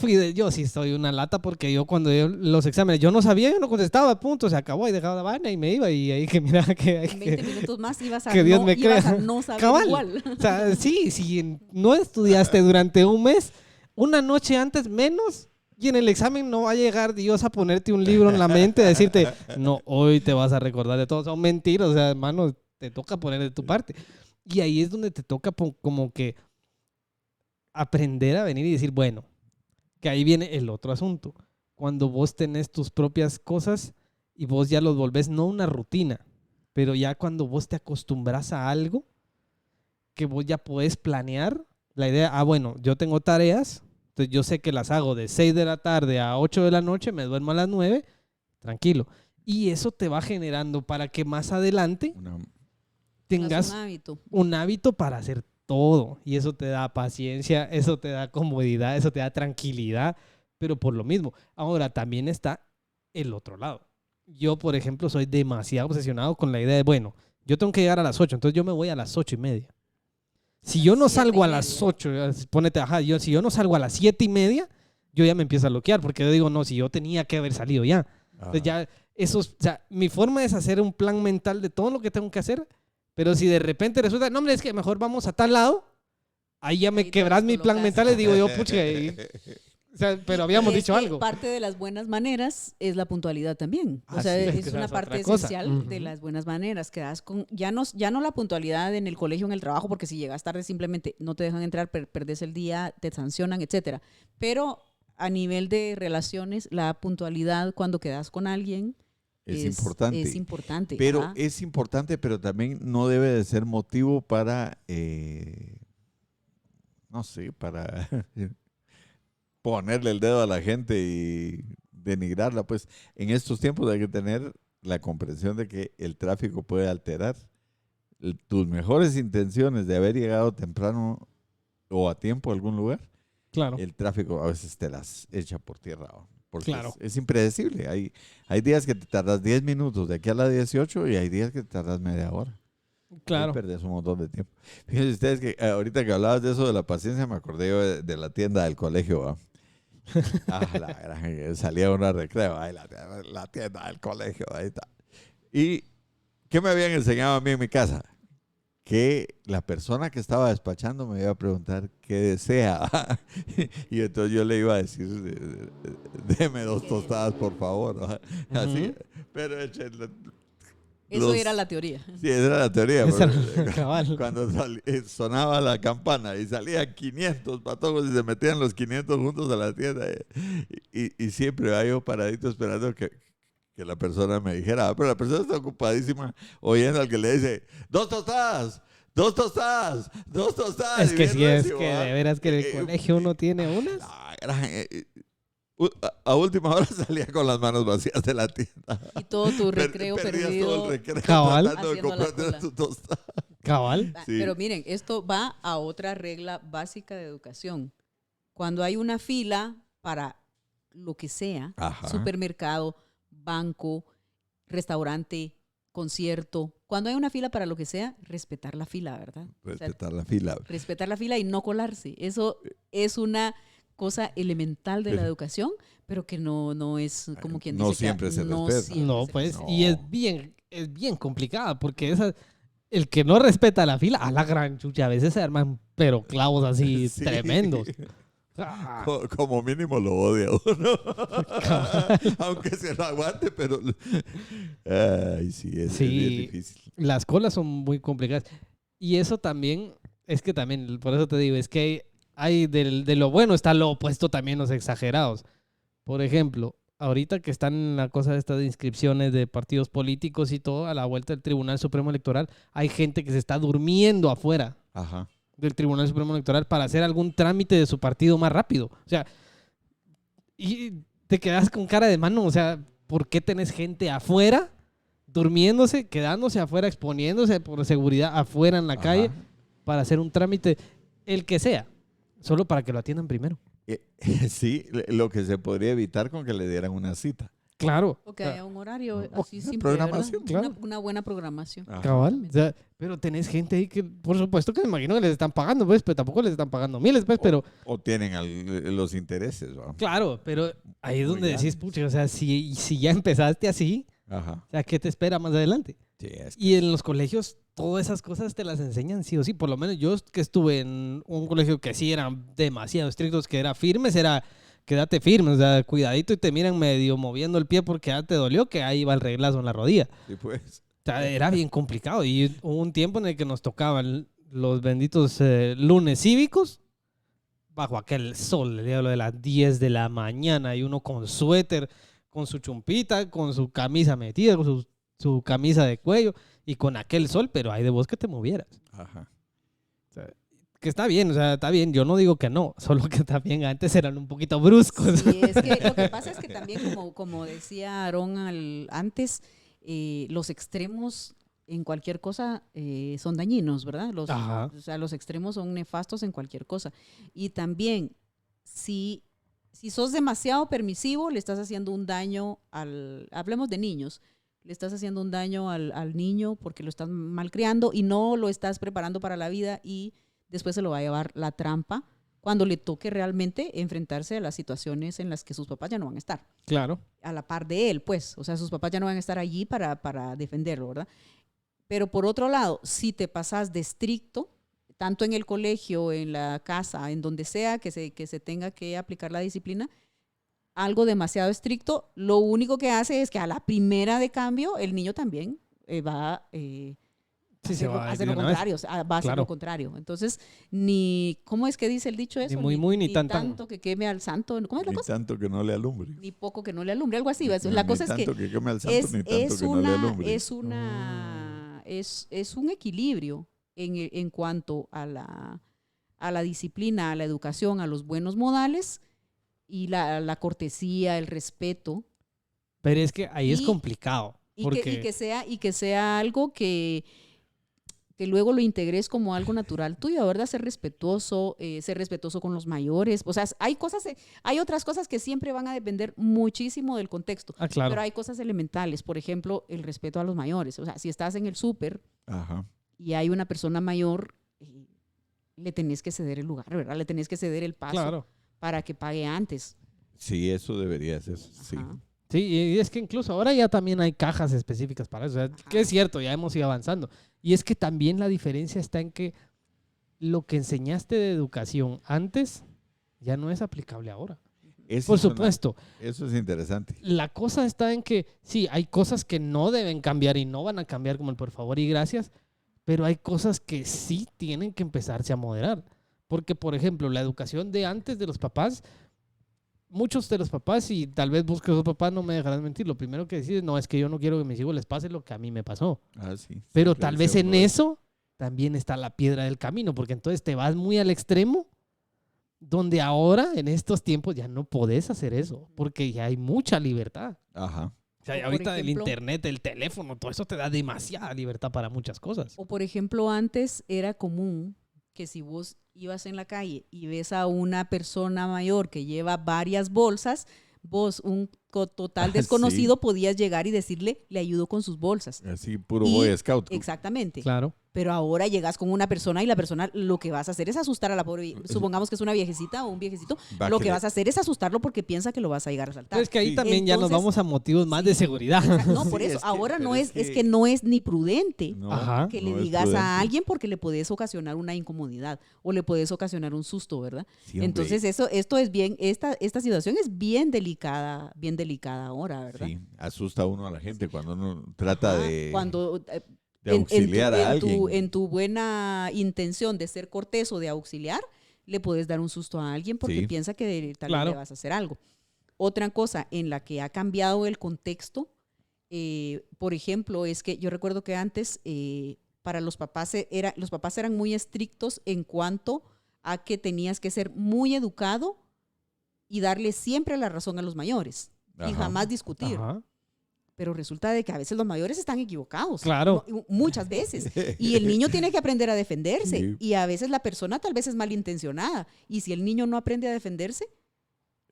sí soy una lata porque yo cuando los exámenes, yo no sabía, yo no contestaba, punto, se acabó y dejaba la vaina y me iba y ahí que mira que... En 20 minutos más ibas a, que Dios no, me ibas crea. a no saber Cabal. igual. O sea, sí, si no estudiaste durante un mes, una noche antes menos, y en el examen no va a llegar Dios a ponerte un libro en la mente, a decirte, no, hoy te vas a recordar de todo. Son mentiras, o sea, hermano, te toca poner de tu parte. Y ahí es donde te toca como que aprender a venir y decir, bueno, que ahí viene el otro asunto. Cuando vos tenés tus propias cosas y vos ya los volvés no una rutina, pero ya cuando vos te acostumbras a algo, que vos ya podés planear la idea, bueno, yo tengo tareas, entonces yo sé que las hago de 6 de la tarde a 8 de la noche, me duermo a las 9, tranquilo. Y eso te va generando para que más adelante tengas un hábito para hacer todo. Y eso te da paciencia, eso te da comodidad, eso te da tranquilidad, pero por lo mismo. Ahora también está el otro lado. Yo, por ejemplo, soy demasiado obsesionado con la idea de, bueno, yo tengo que llegar a las 8, entonces yo me voy a las 8:30. Si yo no salgo a las 8, ponete, si yo no salgo a las 7:30, yo ya me empiezo a bloquear, porque yo digo, no, si yo tenía que haber salido ya. Entonces ya, o sea, mi forma es hacer un plan mental de todo lo que tengo que hacer, pero si de repente resulta, no, hombre, es que mejor vamos a tal lado, ahí ya me Ahí quebrás mi plan mental y digo yo, pucha, o sea, pero habíamos dicho algo. Parte de las buenas maneras es la puntualidad también. O sea, sí, es una parte esencial de las buenas maneras. Quedas con, ya no la puntualidad en el colegio, en el trabajo, porque si llegas tarde simplemente no te dejan entrar, perdés el día, te sancionan, etcétera. Pero a nivel de relaciones, la puntualidad cuando quedas con alguien es importante. Es importante. Pero es importante, pero también no debe de ser motivo para, no sé, para ponerle el dedo a la gente y denigrarla. Pues en estos tiempos hay que tener la comprensión de que el tráfico puede alterar tus mejores intenciones de haber llegado temprano o a tiempo a algún lugar. Claro. El tráfico a veces te las echa por tierra, porque Claro. es impredecible. Hay días que te tardas 10 minutos de aquí a las 18 y hay días que te tardas media hora. Claro. Ahí perdés un montón de tiempo. Fíjense ustedes que ahorita que hablabas de eso de la paciencia, me acordé yo de la tienda del colegio, ¿va? Salía una recreo, ahí la tienda del colegio, ahí está. ¿Y qué me habían enseñado a mí en mi casa? Que la persona que estaba despachando me iba a preguntar qué desea. Y entonces yo le iba a decir, deme 2 tostadas, por favor, ¿no? Así, pero eso era la teoría. Sí, esa era la teoría. Cabal. Cuando sonaba la campana y salían 500 patojos y se metían los 500 juntos a la tienda. Y siempre iba yo paradito esperando que la persona me dijera. Pero la persona está ocupadísima oyendo al que le dice, 2 tostadas, 2 tostadas, 2 tostadas. Es que si es que de veras que en el colegio uno tiene unas. A última hora salía con las manos vacías de la tienda. Y todo tu recreo Perdías perdido. todo el recreo Cabal. tratando de comprarte tu tostada. Cabal. Sí. Pero miren, esto va a otra regla básica de educación. Cuando hay una fila para lo que sea, Ajá. supermercado, banco, restaurante, concierto, cuando hay una fila para lo que sea, respetar la fila, ¿verdad? Respetar la fila. Respetar la fila y no colarse. Eso es una cosa elemental de la Pero- educación, pero que no es como quien no dice que siempre se no respeta. siempre No, se pues, respeta. y es bien complicada, porque el que no respeta la fila, a la gran chucha, a veces se arman, pero clavos así Sí. tremendos. Ah, Como mínimo lo odia uno. Aunque se lo aguante, pero... Ay, sí, es bien Sí. difícil. las colas son muy complicadas. Y eso también, es que también, por eso te digo, es que hay de lo bueno está lo opuesto también, los exagerados. Por ejemplo, ahorita que están en la cosa de estas inscripciones de partidos políticos y todo, a la vuelta del Tribunal Supremo Electoral, hay gente que se está durmiendo afuera Ajá. del Tribunal Supremo Electoral para hacer algún trámite de su partido más rápido. O sea, y te quedas con cara de mano. O sea, ¿por qué tenés gente afuera durmiéndose, quedándose afuera, exponiéndose por seguridad afuera en la Ajá. calle para hacer un trámite, el que sea, solo para que lo atiendan primero? Sí, lo que se podría evitar con que le dieran una cita. Claro. O que haya un horario o así una simple, programación, ¿verdad? claro. Una buena programación. Ajá. Cabal. O sea, pero tenés gente ahí que, por supuesto que me imagino que les están pagando, pues, pero tampoco les están pagando miles, pues, pero O tienen los intereses, ¿va? claro, pero ahí es Muy donde decís, grandes. pucha, o sea, si ya empezaste así, Ajá. o sea, ¿qué te espera más adelante? Sí, es Y en los colegios, todas esas cosas te las enseñan sí o sí. Por lo menos yo que estuve en un colegio que sí eran demasiado estrictos, que era firmes, era quédate firme, o sea, cuidadito y te miran medio moviendo el pie porque ya te dolió, que ahí va el reglazo en la rodilla. sí, pues. O sea, era bien complicado. Y hubo un tiempo en el que nos tocaban los benditos lunes cívicos, bajo aquel sol, el diablo de las 10 de la mañana, y uno con suéter, con su chumpita, con su camisa metida, con su camisa de cuello, y con aquel sol, pero hay de vos que te movieras. Ajá. O sea, que está bien, o sea, está bien, yo no digo que no, solo que también antes eran un poquito bruscos. Sí, es que lo que pasa es que también, como decía Aarón antes, los extremos en cualquier cosa son dañinos, ¿verdad? Ajá. O sea, los extremos son nefastos en cualquier cosa. Y también, si sos demasiado permisivo, le estás haciendo un daño hablemos de niños, le estás haciendo un daño al niño porque lo estás malcriando y no lo estás preparando para la vida y después se lo va a llevar la trampa cuando le toque realmente enfrentarse a las situaciones en las que sus papás ya no van a estar Claro. a la par de él, pues. O sea, sus papás ya no van a estar allí para defenderlo, ¿verdad? Pero por otro lado, si te pasas de estricto, tanto en el colegio, en la casa, en donde sea que se tenga que aplicar la disciplina, algo demasiado estricto, lo único que hace es que a la primera de cambio, el niño también va Sí, se va a ir hacer de lo una vez. contrario, o sea, va a hacer Claro. lo contrario. Entonces, ¿cómo es que dice el dicho eso? muy, muy, ni tan, tan. tanto que queme al santo. ¿Cómo es la Ni cosa? tanto que no le alumbre. Ni poco que no le alumbre, algo así. Ni La cosa es que tanto que queme al santo, ni tanto es que no le alumbre. es un equilibrio en cuanto a la disciplina, a la educación, a los buenos modales y la cortesía, el respeto. Pero es que ahí es Y- complicado. Porque Y que sea algo que luego lo integres como algo natural tuyo, ¿verdad? Ser respetuoso con los mayores. O sea, hay otras cosas que siempre van a depender muchísimo del contexto. claro. Pero hay cosas elementales, por ejemplo, el respeto a los mayores. O sea, si estás en el súper Ajá. y hay una persona mayor, le tenés que ceder el lugar, ¿verdad? Le tenés que ceder el paso Claro. para que pague antes. Sí, eso debería ser. Sí. Ajá. Sí, y es que incluso ahora ya también hay cajas específicas para eso. O sea, que es cierto, ya hemos ido avanzando. Y es que también la diferencia está en que lo que enseñaste de educación antes ya no es aplicable ahora. Eso Por es una- supuesto. eso es interesante. La cosa está en que sí, hay cosas que no deben cambiar y no van a cambiar como el por favor y gracias, pero hay cosas que sí tienen que empezarse a moderar. Porque, por ejemplo, la educación de antes de los papás, muchos de los papás, y tal vez vos que sos papá no me dejarás mentir, lo primero que decís, no, es que yo no quiero que a mis hijos les pase lo que a mí me pasó. Ah, sí. Pero Siempre tal vez decía en uno eso también está la piedra del camino, porque entonces te vas muy al extremo, donde ahora, en estos tiempos, ya no podés hacer eso, porque ya hay mucha libertad. Ajá. O sea, O, por ahorita el ejemplo- internet, el teléfono, todo eso te da demasiada libertad para muchas cosas. O por ejemplo, antes era común que si vos ibas en la calle y ves a una persona mayor que lleva varias bolsas, vos, un total Ah, desconocido sí. podías llegar y decirle, le ayudo con sus bolsas. Así, puro Y- Boy Scout. Exactamente. Claro. Pero ahora llegas con una persona y la persona lo que vas a hacer es asustar a la pobre. Supongamos que es una viejecita o un viejecito. Va Lo que que le- vas a hacer es asustarlo porque piensa que lo vas a llegar a Pero asaltar. es que ahí Sí. también ya nos Entonces, vamos a motivos más sí, de seguridad. No, por Sí, eso. es que- Ahora pero no es es que- que no es ni prudente No, Ajá. que no le es digas prudente. a alguien porque le puedes ocasionar una incomodidad o le puedes ocasionar un susto, ¿verdad? Sí, hombre. Entonces esto es bien, esta situación es bien delicada ahora, ¿verdad? Sí, asusta a uno a la gente cuando uno trata Ajá, de, cuando de auxiliar a alguien. en tu buena intención de ser cortés o de auxiliar, le puedes dar un susto a alguien porque Sí. piensa que tal vez Claro. le vas a hacer algo. Otra cosa en la que ha cambiado el contexto, por ejemplo, es que yo recuerdo que antes para los papás los papás eran muy estrictos en cuanto a que tenías que ser muy educado y darle siempre la razón a los mayores y Ajá. jamás discutir. Ajá. Pero resulta de que a veces los mayores están equivocados. Claro. Muchas veces. Y el niño tiene que aprender a defenderse. Sí. Y a veces la persona tal vez es malintencionada. Y si el niño no aprende a defenderse,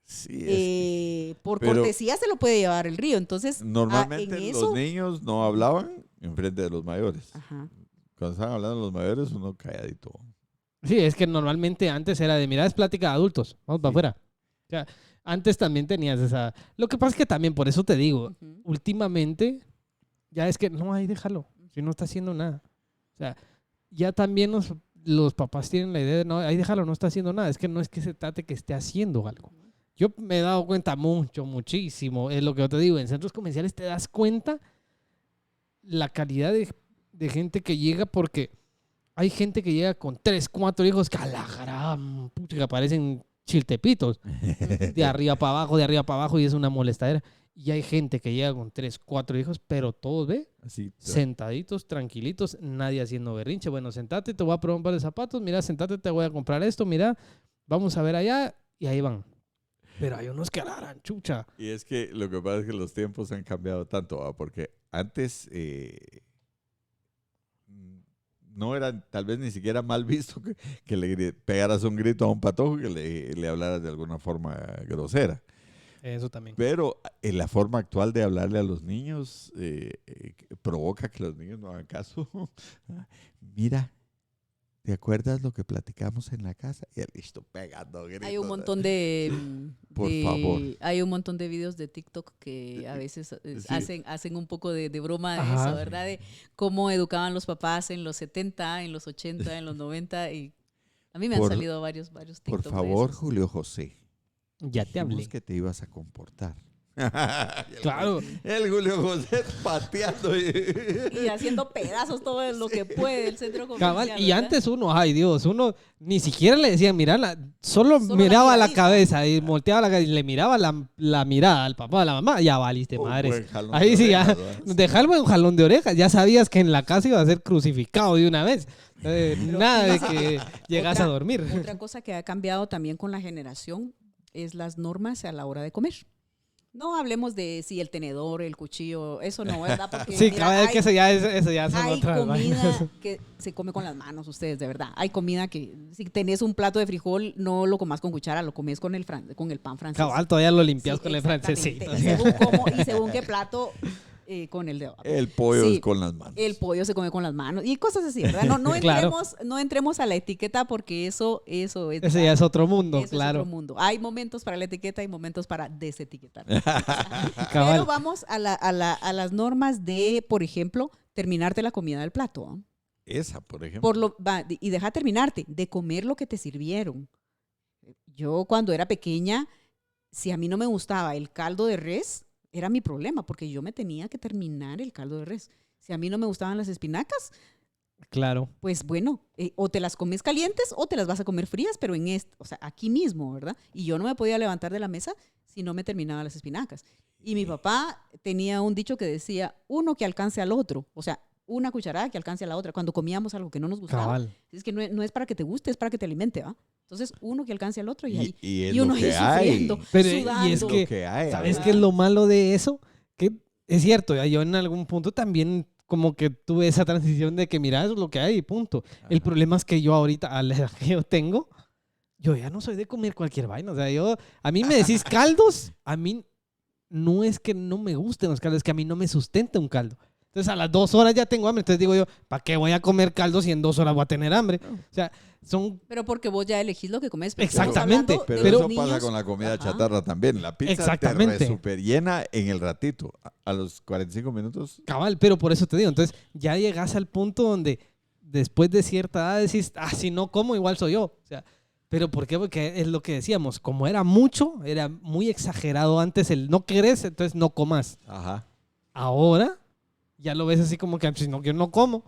Sí, por pero- cortesía se lo puede llevar el río. Entonces, normalmente en los eso... niños no hablaban en frente de los mayores. Ajá. Cuando estaban hablando los mayores, uno calladito. Sí, es que normalmente antes era de, mira, es plática de adultos, vamos para Sí. afuera. O sea, antes también tenías esa... Lo que pasa es que también, por eso te digo, Ujú. últimamente, ya es que, no, ahí déjalo, si no está haciendo nada. O sea, ya también los papás tienen la idea de, no, ahí déjalo, no está haciendo nada. Es que no es que se trate que esté haciendo algo. Yo me he dado cuenta muchísimo, es lo que yo te digo, en centros comerciales te das cuenta la calidad de gente que llega porque hay gente que llega con 3, 4 hijos que a la gran pucha que parecen chiltepitos. De arriba para abajo y es una molestadera. Y hay gente que llega con 3, 4 hijos, pero todos, ve, Así. sentaditos, tranquilitos, nadie haciendo berrinche. Bueno, sentate, te voy a probar un par de zapatos, mira, sentate, te voy a comprar esto, mira, vamos a ver allá, y ahí van. Pero hay unos que agarran, chucha. Y es que lo que pasa es que los tiempos han cambiado tanto, ¿va? Porque antes no era tal vez ni siquiera mal visto que le pegaras un grito a un patojo, que le hablaras de alguna forma grosera. Eso también. Pero en la forma actual de hablarle a los niños provoca que los niños no hagan caso. Mira, ¿te acuerdas lo que platicamos en la casa? Y el listo pegando gritos. Hay un montón de... Por favor. Hay un montón de videos de TikTok que a veces Sí. hacen un poco de broma de Ajá. eso, ¿verdad? De cómo educaban los papás en los 70, en los 80, en los 90. Y a mí me han Por- salido varios TikToks Por de favor, esos. Julio José. Ya te hablé. Dijimos que te ibas a comportar. Claro. El Julio José pateando. Y haciendo pedazos todo lo que puede el centro comercial. Cabal, y ¿verdad? antes uno, ay Dios, uno ni siquiera le decía, mira, solo Solo miraba la la miradita. cabeza y volteaba la cabeza y le miraba la mirada al papá, a la mamá, ya valiste Un madres. buen jalón Ahí de sí, ya, orejas, ¿va? dejarlo un jalón de orejas, ya sabías que en la casa iba a ser crucificado de una vez. Nada de que llegas a dormir. Otra cosa que ha cambiado también con la generación es las normas a la hora de comer. No hablemos de si el tenedor, el cuchillo, eso no, ¿verdad? Porque Sí, mira, cabal, que eso ya son hay otras comida vainas. que se come con las manos, ustedes, de verdad. Hay comida que si tenés un plato de frijol, no lo comas con cuchara, lo comes con el pan francés. Cabal, todavía lo limpias Sí, con el exactamente. francesito. Y según cómo y según qué plato, con el dedo. El pollo Sí. es con las manos. El pollo se come con las manos y cosas así, ¿verdad? No Claro. no entremos a la etiqueta porque eso es... Ese ya es otro mundo, eso es claro. otro mundo. Hay momentos para la etiqueta y momentos para desetiquetar. Cabal. Pero vamos a las normas de, por ejemplo, terminarte la comida del plato. ¿Ah? Esa, por ejemplo. Y deja terminarte, de comer lo que te sirvieron. Yo cuando era pequeña, si a mí no me gustaba el caldo de res, era mi problema, porque yo me tenía que terminar el caldo de res. Si a mí no me gustaban las espinacas, Claro. pues bueno, o te las comes calientes o te las vas a comer frías, pero o sea, aquí mismo, ¿verdad? Y yo no me podía levantar de la mesa si no me terminaba las espinacas. Y mi papá tenía un dicho que decía, uno que alcance al otro, o sea, una cucharada que alcance a la otra. Cuando comíamos algo que no nos gustaba, Cabal. es que no es para que te guste, es para que te alimente, ¿va? Entonces, uno que alcance al otro y ahí. Y es Y uno lo que ahí sufriendo, hay. Pero, sudando. y es Lo que, que hay. ¿sabes ¿verdad? qué es lo malo de eso? Que es cierto, yo en algún punto también como que tuve esa transición de que mira, eso es lo que hay y punto. El Ajá. problema es que yo ahorita, a la edad que yo tengo, yo ya no soy de comer cualquier vaina. O sea, a mí me decís caldos, a mí no es que no me gusten los caldos, es que a mí no me sustenta un caldo. Entonces a las 2 horas ya tengo hambre. Entonces digo yo, ¿para qué voy a comer caldo si en 2 horas voy a tener hambre? O sea, son... Pero porque vos ya elegís lo que comes. Pero Exactamente. estamos hablando Pero de eso los niños. pasa con la comida Ajá. chatarra también. La pizza Exactamente. te super llena en el ratito. A los 45 minutos. Cabal, pero por eso te digo. Entonces ya llegas al punto donde después de cierta edad decís, si no como, igual soy yo. O sea, ¿pero por qué? Porque es lo que decíamos. Como era mucho, era muy exagerado antes el no querés, entonces no comas. Ajá. Ahora ya lo ves así como que si no, yo no como.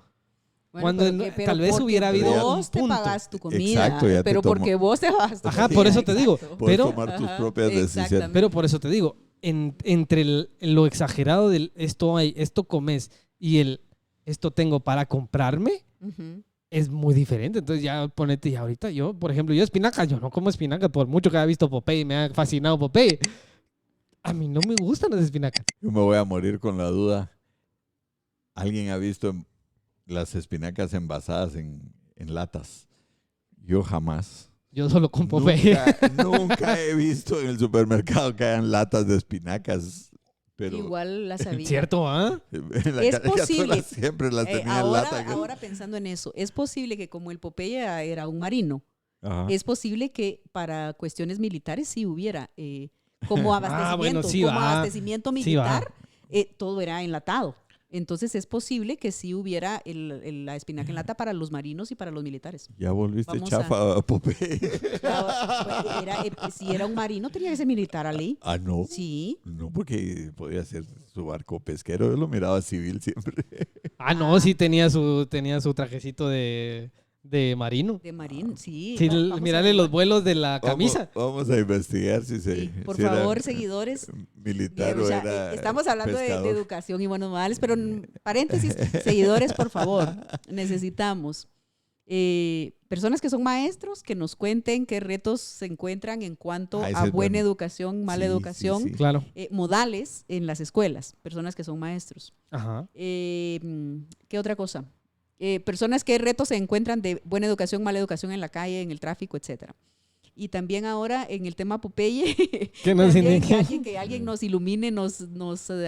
Bueno, Cuando pero tal vez porque hubiera habido vos un te punto. pagas tu comida. Exacto, ya te pero tomo. porque vos te pagas tu Ajá, comida. por eso te digo. Exacto. Puedes Pero- tomar tus Ajá, propias decisiones. exactamente. Pero por eso te digo, entre lo exagerado del esto hay, esto comes y el esto tengo para comprarme, Ujú. es muy diferente. Entonces ya ponete, y ahorita yo, por ejemplo, yo espinaca, yo no como espinaca, por mucho que haya visto Popeye, me ha fascinado Popeye. A mí no me gustan las espinacas. Yo me voy a morir con la duda. ¿Alguien ha visto las espinacas envasadas en latas? Yo jamás. Yo solo con Popeye. Nunca he visto en el supermercado que hayan latas de espinacas. Pero Igual la sabía. ¿Cierto, ah? en la Es caricatura posible. siempre las tenía en lata. Ahora pensando en eso, es posible que como el Popeye era un marino, Ajá. es posible que para cuestiones militares sí hubiera como abastecimiento, bueno, sí como va. abastecimiento Sí militar, todo era enlatado. Entonces es posible que sí hubiera la espinaca en lata para los marinos y para los militares. Ya volviste Vamos chafa, Popeye. Si era un marino, tenía que ser militar, Ali. Ah, no. Sí. No, porque podía ser su barco pesquero. Yo lo miraba civil siempre. No, sí tenía su trajecito de marino. De marín, sí. Sí, Vamos a mirarle ver. los vuelos de la camisa. Vamos a investigar si se. Sí, por si era favor, seguidores. militar O o sea, era. estamos hablando de pescador. educación y buenos modales, pero paréntesis, seguidores, por favor, necesitamos personas que son maestros que nos cuenten qué retos se encuentran en cuanto ese a es buena bueno. educación, mala Sí, educación, sí, sí. Claro. modales en las escuelas, personas que son maestros. Ajá. ¿Qué otra cosa? Personas qué retos se encuentran de buena educación, mala educación en la calle, en el tráfico, etcétera. Y también ahora en el tema Popeye, ¿Qué nos también indica? que alguien nos ilumine, nos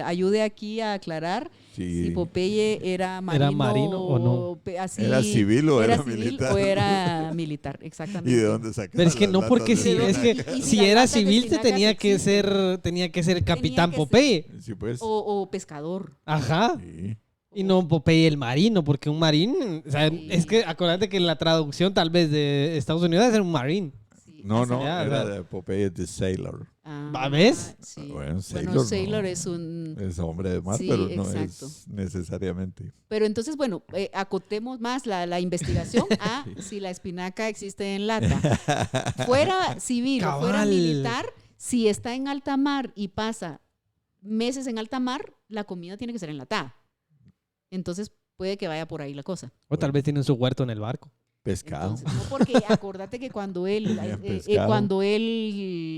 ayude aquí a aclarar Sí. si Popeye era marino, marino o no. Así, ¿Era civil o era civil militar? o era militar, exactamente. ¿Y de dónde sacaron Pero es que las no, latas porque de si, es espinaca? que Y si si las era latas de civil te espinacas tenía que existen. tenía que ser Capitán que ser- Popeye. Sí, pues. O pescador. Ajá. Sí. Y no Popeye el marino, porque un marín, o sea, Sí. es que acuérdate que en la traducción tal vez de Estados Unidos es un marín. Sí, No, así. no, Ya, era o sea. de Popeye the Sailor. ¿Ves? Sí. Bueno, Bueno, Sailor Sailor no. es un... Es hombre de mar, Sí, pero no exacto. es necesariamente. Pero entonces, bueno, acotemos más la investigación a si la espinaca existe en lata. Fuera civil o fuera Cabal. militar, si está en alta mar y pasa meses en alta mar, la comida tiene que ser enlatada. Entonces puede que vaya por ahí la cosa. O tal vez tienen su huerto en el barco. Pescado. Entonces, no, porque acordate que cuando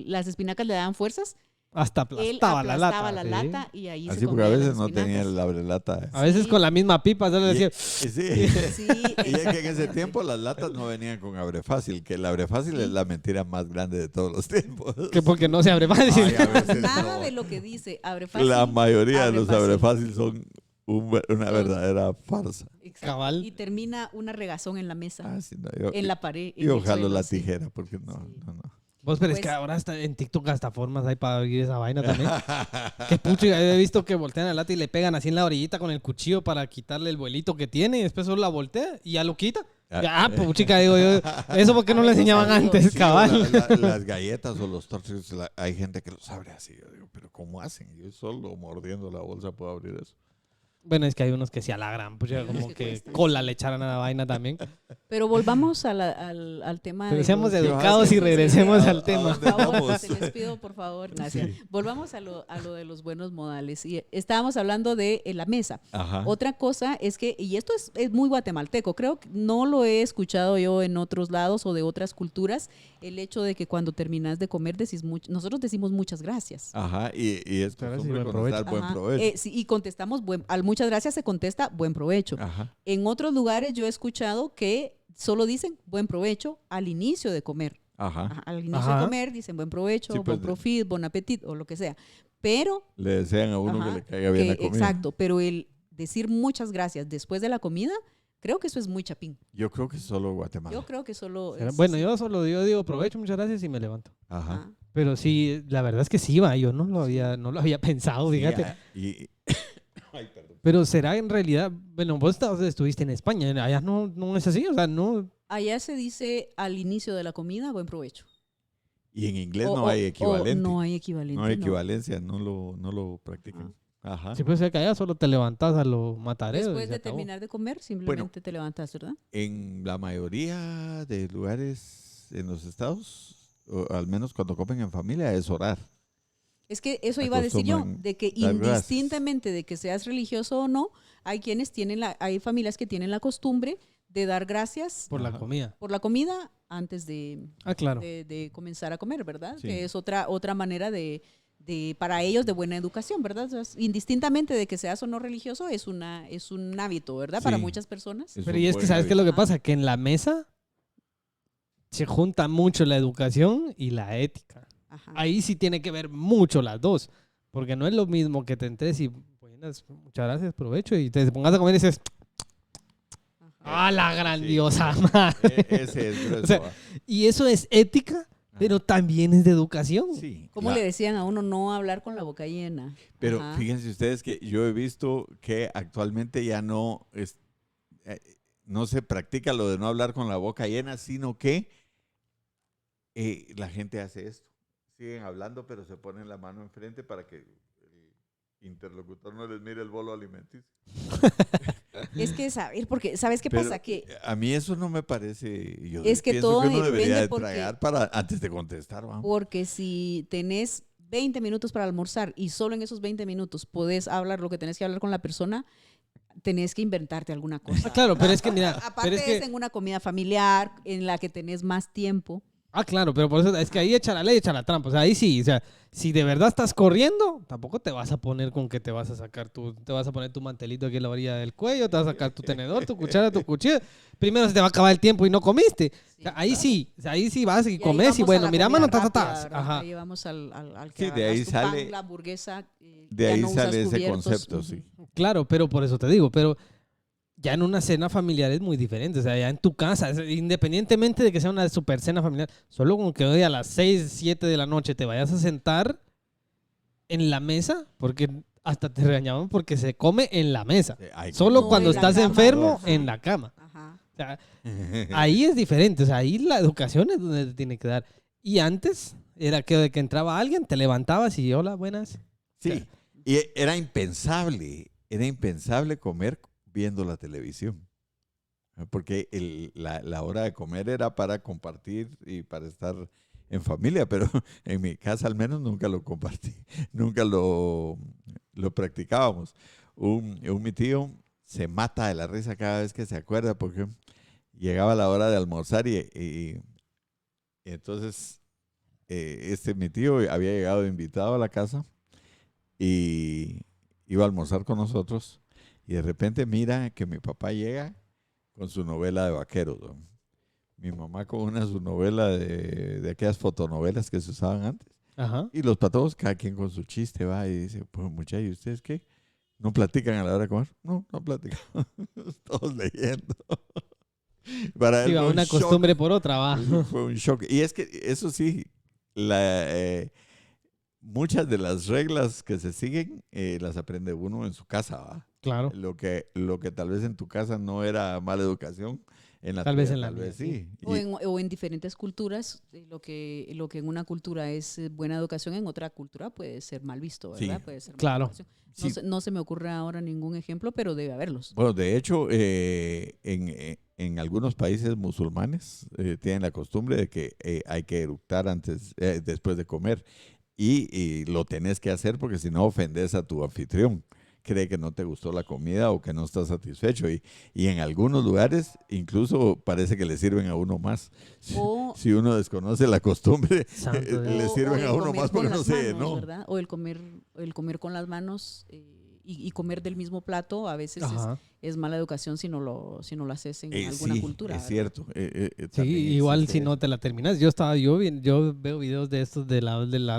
las espinacas le daban fuerzas, Hasta él aplastaba la aplastaba lata. la ¿sí? lata y ahí Así se porque a comía veces las no tenía espinacas. el abrelata. A veces Sí. con la misma pipa, solo Y, decía, sí. Sí, Y es que en ese exactamente. tiempo las latas no venían con abre fácil, que el abre fácil es la mentira más grande de todos los tiempos. que porque no se abre fácil. Ay, a veces Nada no. de lo que dice abre fácil. La mayoría de abre los fácil. abre fácil son una verdadera farsa. Exacto. Cabal. Y termina una regazón en la mesa, Ah, sí, no, yo, en la pared. en yo el jalo suelo, la sí. tijera porque no, Sí. no, no. Vos, pero es Pues- que ahora hasta en TikTok hasta formas hay para abrir esa vaina también. Que pucho, he visto que voltean la lata y le pegan así en la orillita con el cuchillo para quitarle el vuelito que tiene y después solo la voltea y ya lo quita. Ya, pues chica, digo yo, eso porque no lo enseñaban antes, Sí, cabal. las galletas o los tortillas, hay gente que los abre así. Yo digo, pero ¿cómo hacen? Yo solo mordiendo la bolsa puedo abrir eso. Bueno, es que hay unos que se alagran, pues ya como que que cuestan. cola le echaran a la vaina también. Pero volvamos al tema. Pero de seamos los- educados y regresemos al ¿A tema. dónde Por favor, vamos? se les pido, por favor. No, Sí. volvamos a lo de los buenos modales. Y estábamos hablando de la mesa. Ajá. Otra cosa es que, y esto es muy guatemalteco, creo que no lo he escuchado yo en otros lados o de otras culturas, el hecho de que cuando terminas de comer nosotros decimos muchas gracias. Ajá, y es Claro, sí, costumbre buen contestar provecho. buen Ajá. provecho. Sí, y contestamos, al muchas gracias se contesta buen provecho. Ajá. En otros lugares yo he escuchado que solo dicen buen provecho al inicio de comer. Ajá. Ajá, al inicio Ajá. de comer dicen buen provecho, Sí, pues, buen profit, bon appetit o lo que sea. pero... Le desean a uno Ajá, que le caiga bien la comida. exacto, pero el decir muchas gracias después de la comida, creo que eso es muy chapín. Yo creo que solo Guatemala. Yo creo que solo... Bueno, yo digo provecho, muchas gracias y me levanto. Ajá. Ajá. Pero sí, la verdad es que sí, va, yo no lo había pensado, fíjate. Ay, perdón. Pero será en realidad, bueno, vos estuviste en España, allá no es así, o sea, no. Allá se dice al inicio de la comida, buen provecho. Y en inglés O- no o- hay equivalente. no hay equivalente. No hay equivalencia, no lo Ah. practican. Ajá. Sí, pues que allá solo te levantas a los matareros. Después y se de acabó. terminar de comer, simplemente te levantas, ¿verdad? En la mayoría de lugares en los estados, o al menos cuando comen en familia, es orar. Es que eso iba a decir yo, Acostumbran de que dar gracias. indistintamente de que seas religioso o no, hay quienes hay familias que tienen la costumbre de dar gracias Por la Ajá. comida. por la comida antes Ah, claro. de comenzar a comer, ¿verdad? Sí. Que es otra manera para ellos de buena educación, ¿verdad? O sea, indistintamente de que seas o no religioso, es un hábito, ¿verdad? Para Sí. muchas personas. Es Pero un y es que, buen ¿sabes qué es lo que Ajá. pasa? Que en la mesa se junta mucho la educación y la ética. Ajá. Ahí sí tiene que ver mucho las dos. Porque no es lo mismo que te entres y buenas, muchas gracias, provecho, y te pongas a comer y dices, Ajá. ¡ah, la grandiosa madre! Ese es grueso. O sea, ¿va? Y eso es ética, pero también es de educación. Sí. ¿Cómo le decían a uno no hablar con la boca llena? Pero Ajá. fíjense ustedes que yo he visto que actualmente ya no se practica lo de no hablar con la boca llena, sino que la gente hace esto. Siguen hablando, pero se ponen la mano enfrente para que el interlocutor no les mire el bolo alimenticio. Es que saber, porque ¿sabes qué Pero pasa? Que a mí eso no me parece. Yo Es que pienso todo que uno debería depende de porque- tragar antes de contestar. ¿Va? porque si tenés 20 minutos para almorzar y solo en esos 20 minutos podés hablar lo que tenés que hablar con la persona, tenés que inventarte alguna cosa. Ah, claro, pero es que mira, Aparte pero es es que, en una comida familiar en la que tenés más tiempo. claro, pero por eso es que ahí echa la ley, echa la trampa. O sea, ahí sí, o sea, si de verdad estás corriendo, tampoco te vas a poner con que te vas a poner tu mantelito aquí en la orilla del cuello, te vas a sacar tu tenedor, tu cuchara, tu cuchillo. Primero se te va a acabar el tiempo y no comiste. O sea, ahí sí vas y ahí comes y vamos a bueno, la mira, comida mano, rápida, ¿verdad? Ajá. Ahí vamos al que Sí, de ahí hagas tu pan, sale- la hamburguesa. De ya ahí no usas sale ese cubiertos. concepto, Ujú. sí. Claro, pero por eso te digo, pero ya en una cena familiar es muy diferente. O sea, ya en tu casa, independientemente de que sea una super cena familiar, solo con que hoy a las 6, 7 de la noche te vayas a sentar en la mesa, porque hasta te regañaban porque se come en la mesa. Ay, Solo No, cuando en la estás cama, enfermo, ajá. en la cama. Ajá. O sea, ahí es diferente. O sea, ahí la educación es donde te tiene que dar. Y antes era que de que entraba alguien, te levantabas y hola, buenas. Sí, y era impensable comer viendo la televisión. Porque la hora de comer era para compartir y para estar en familia, pero en mi casa al menos nunca lo compartí, nunca lo practicábamos. Mi tío se mata de la risa cada vez que se acuerda porque llegaba la hora de almorzar y entonces mi tío había llegado invitado a la casa y iba a almorzar con nosotros y de repente mira que mi papá llega con su novela de vaqueros, ¿no? Mi mamá con su novela de aquellas fotonovelas que se usaban antes Ajá. y los patojos cada quien con su chiste va y dice, pues muchachos, ¿y ustedes qué? ¿No platican a la hora de comer? No platicamos, todos leyendo. Para Sí, él va, fue un una shock. costumbre por otra, va. Fue un shock. Y es que eso sí, muchas de las reglas que se siguen las aprende uno en su casa, ¿va? Claro. Lo que tal vez en tu casa no era mala educación, en la Tal vez tuya en la tal mía, vez sí. sí. O en diferentes culturas, lo que en una cultura es buena educación, en otra cultura puede ser mal visto, ¿verdad? Sí. Puede ser mala Claro. educación. Sí. No se me ocurre ahora ningún ejemplo, pero debe haberlos. Bueno, de hecho, en algunos países musulmanes tienen la costumbre de que hay que eructar después de comer y lo tenés que hacer porque si no ofendes a tu anfitrión. Cree que no te gustó la comida o que no estás satisfecho y en algunos lugares incluso parece que le sirven a uno más. O- Si uno desconoce la costumbre, Santo Dios. le sirven el a uno comer más con porque no las se manos, llenó. ¿verdad? O el comer con las manos y comer del mismo plato a veces Ajá. es mala educación si no lo haces en alguna Sí, cultura. es ¿verdad? cierto. Sí, También igual existe si no te la terminas. Yo veo videos de estos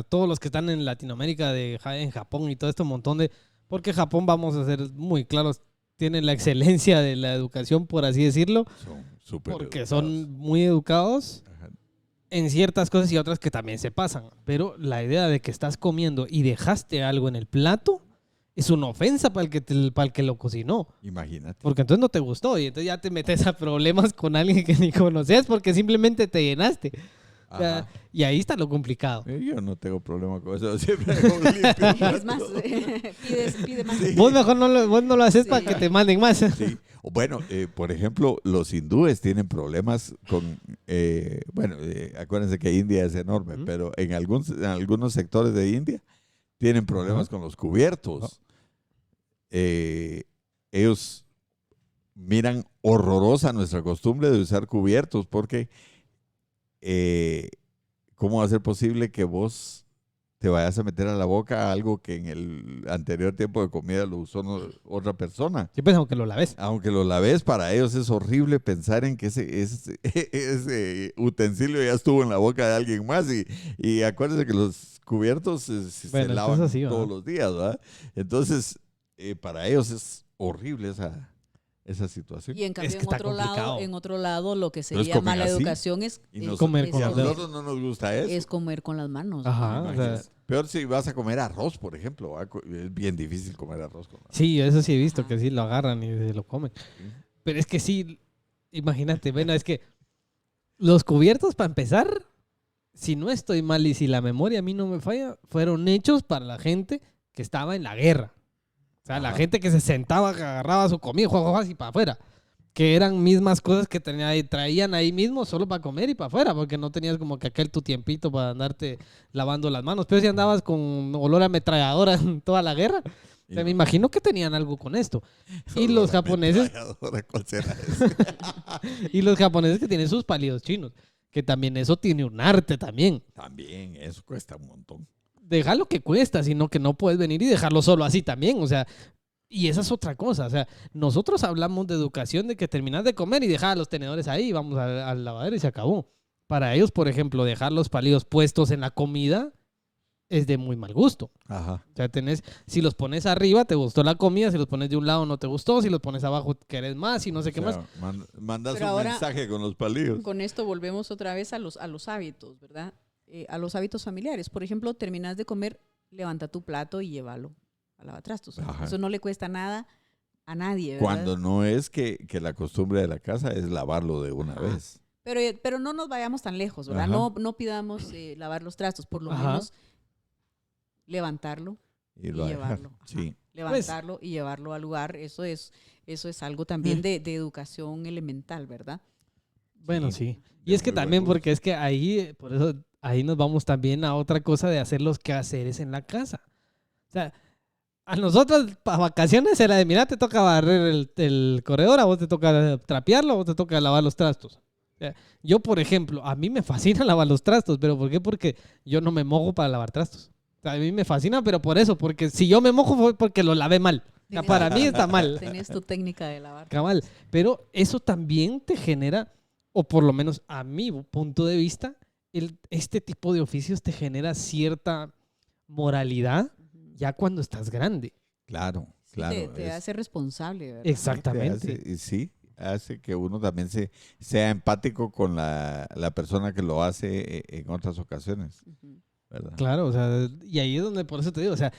todos los que están en Latinoamérica, en Japón y todo esto, un montón de, porque Japón, vamos a ser muy claros, tiene la excelencia de la educación, por así decirlo, son súper porque educados. son muy educados Ajá. en ciertas cosas y otras que también se pasan. Pero la idea de que estás comiendo y dejaste algo en el plato es una ofensa para para el que lo cocinó. Imagínate. Porque entonces no te gustó y entonces ya te metes a problemas con alguien que ni conoces porque simplemente te llenaste. O sea, Ajá. y ahí está lo complicado. Yo no tengo problema con eso. Siempre hago limpio. Es más, pide más. Sí. Vos mejor vos no lo haces Sí. para que te manden más. Sí. O bueno, por ejemplo, los hindúes tienen problemas con, acuérdense que India es enorme, Ujú. pero en algunos sectores de India tienen problemas Ajá. con los cubiertos. Ellos miran horrorosa nuestra costumbre de usar cubiertos porque ¿cómo va a ser posible que vos te vayas a meter a la boca algo que en el anterior tiempo de comida lo usó otra persona? Yo pensaba que lo laves. Aunque lo laves, para ellos es horrible pensar en que ese utensilio ya estuvo en la boca de alguien más. Y acuérdense que los cubiertos se Bueno, lavan entonces sí, ¿verdad? todos los días, ¿verdad? Entonces, para ellos es horrible esa situación. Y en cambio, Es que está complicado. en otro lado, lo que Pero sería comen mala así. educación es Y nos- comer es con Y a los dedos. nosotros no nos gusta eso. es comer con las manos. Ajá. ¿verdad? o sea, Imagínate. Peor si vas a comer arroz, por ejemplo. Es bien difícil comer arroz con arroz. sí, eso sí he visto Ajá. que sí lo agarran y se lo comen. Pero es que sí, imagínate, bueno, es que los cubiertos, para empezar, si no estoy mal y si la memoria a mí no me falla, fueron hechos para la gente que estaba en la guerra. O sea, la Ajá. gente que se sentaba, que agarraba su comida, así para afuera. Que eran mismas cosas que traían ahí mismo solo para comer y para afuera, porque no tenías como que aquel tu tiempito para andarte lavando las manos. Pero si andabas con olor a ametralladora en toda la guerra, o sea, me imagino que tenían algo con esto. Y Olor los a japoneses, ametralladora, ¿cuál será ese? y los japoneses que tienen sus pálidos chinos, que también eso tiene un arte también. También, eso cuesta un montón. Deja lo que cuesta, sino que no puedes venir y dejarlo solo así también, o sea, y esa es otra cosa, o sea, nosotros hablamos de educación de que terminas de comer y dejar los tenedores ahí, vamos al lavadero y se acabó. Para ellos, por ejemplo, dejar los palillos puestos en la comida es de muy mal gusto. Ajá. O sea, si los pones arriba, te gustó la comida, si los pones de un lado, no te gustó, si los pones abajo, querés más y no sé qué O sea, más. Mandas Pero un ahora- mensaje con los palillos. Con esto volvemos otra vez a los hábitos, ¿verdad? A los hábitos familiares. Por ejemplo, terminas de comer, levanta tu plato y llévalo a lavatrastos. Ajá. Eso no le cuesta nada a nadie, ¿verdad? Cuando no es que la costumbre de la casa es lavarlo de una Ajá. vez. Pero no nos vayamos tan lejos, ¿verdad? Ajá. No pidamos lavar los trastos, por lo Ajá. menos levantarlo Y y lo llevarlo. dejar. Ajá. Sí. Levantarlo y llevarlo al lugar. Eso es algo también de educación elemental, ¿verdad? Bueno, Sí, sí. de Y es que muy buen también, gusto. porque es que ahí, por eso, ahí nos vamos también a otra cosa de hacer los quehaceres en la casa. O sea, a nosotros para vacaciones era de, mira, te toca barrer el corredor, a vos te toca trapearlo, a vos te toca lavar los trastos. O sea, yo, por ejemplo, a mí me fascina lavar los trastos, pero ¿por qué? Porque yo no me mojo para lavar trastos. O sea, a mí me fascina, pero por eso, porque si yo me mojo fue porque lo lavé mal. O sea, Tienes- para mí está mal. Tenés tu técnica de lavar. Cabal, pero eso también te genera, o por lo menos a mi punto de vista, este tipo de oficios te genera cierta moralidad Ujú. ya cuando estás grande. Claro, Sí, claro. te es- hace responsable, ¿verdad? Exactamente. te hace- y sí, hace que uno también sea empático con la persona que lo hace en otras ocasiones, Ujú. ¿verdad? Claro, o sea, y ahí es donde por eso te digo, o sea,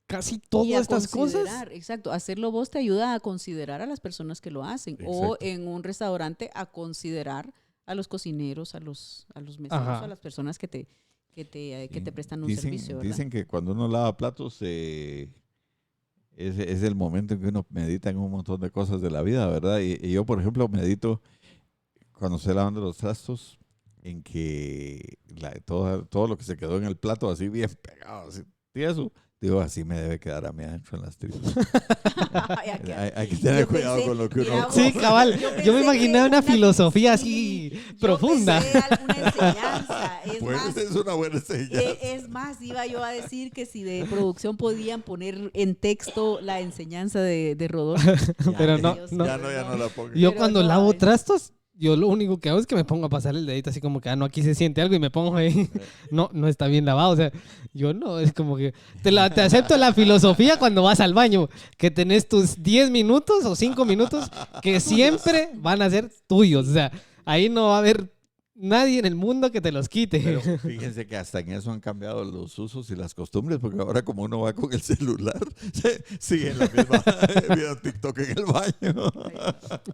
casi Y todas a estas cosas. considerar, exacto, hacerlo vos te ayuda a considerar a las personas que lo hacen. O Exacto. en un restaurante a considerar a los cocineros, a los meseros, Ajá. a las personas que te Sí. prestan un Dicen, servicio, ¿verdad? dicen que cuando uno lava platos es el momento en que uno medita en un montón de cosas de la vida, ¿verdad? Y yo, por ejemplo, medito cuando estoy lavando los trastos en que todo lo que se quedó en el plato así bien pegado, así tieso, digo, así me debe quedar a mí adentro en las tripas. Ay, aquí- Hay que tener yo cuidado pensé, con lo que mira uno vos, Sí, cabal. yo Yo me pensé imaginé que una filosofía sí, así, profunda. Pensé alguna enseñanza. Pues es una buena enseñanza. Es más, iba yo a decir que si de producción podían poner en texto la enseñanza de Rodolfo. Pero Ay, no, Dios, no. Ya no la pongo. Yo Pero cuando no, lavo ay. trastos, yo lo único que hago es que me pongo a pasar el dedito así como que, no, aquí se siente algo y me pongo ahí. No está bien lavado. O sea, yo no, es como que te acepto la filosofía cuando vas al baño, que tenés tus 10 minutos o 5 minutos que siempre van a ser tuyos. O sea, ahí no va a haber nadie en el mundo que te los quite. Pero fíjense que hasta en eso han cambiado los usos y las costumbres, porque ahora como uno va con el celular, sigue la misma viendo TikTok en el baño.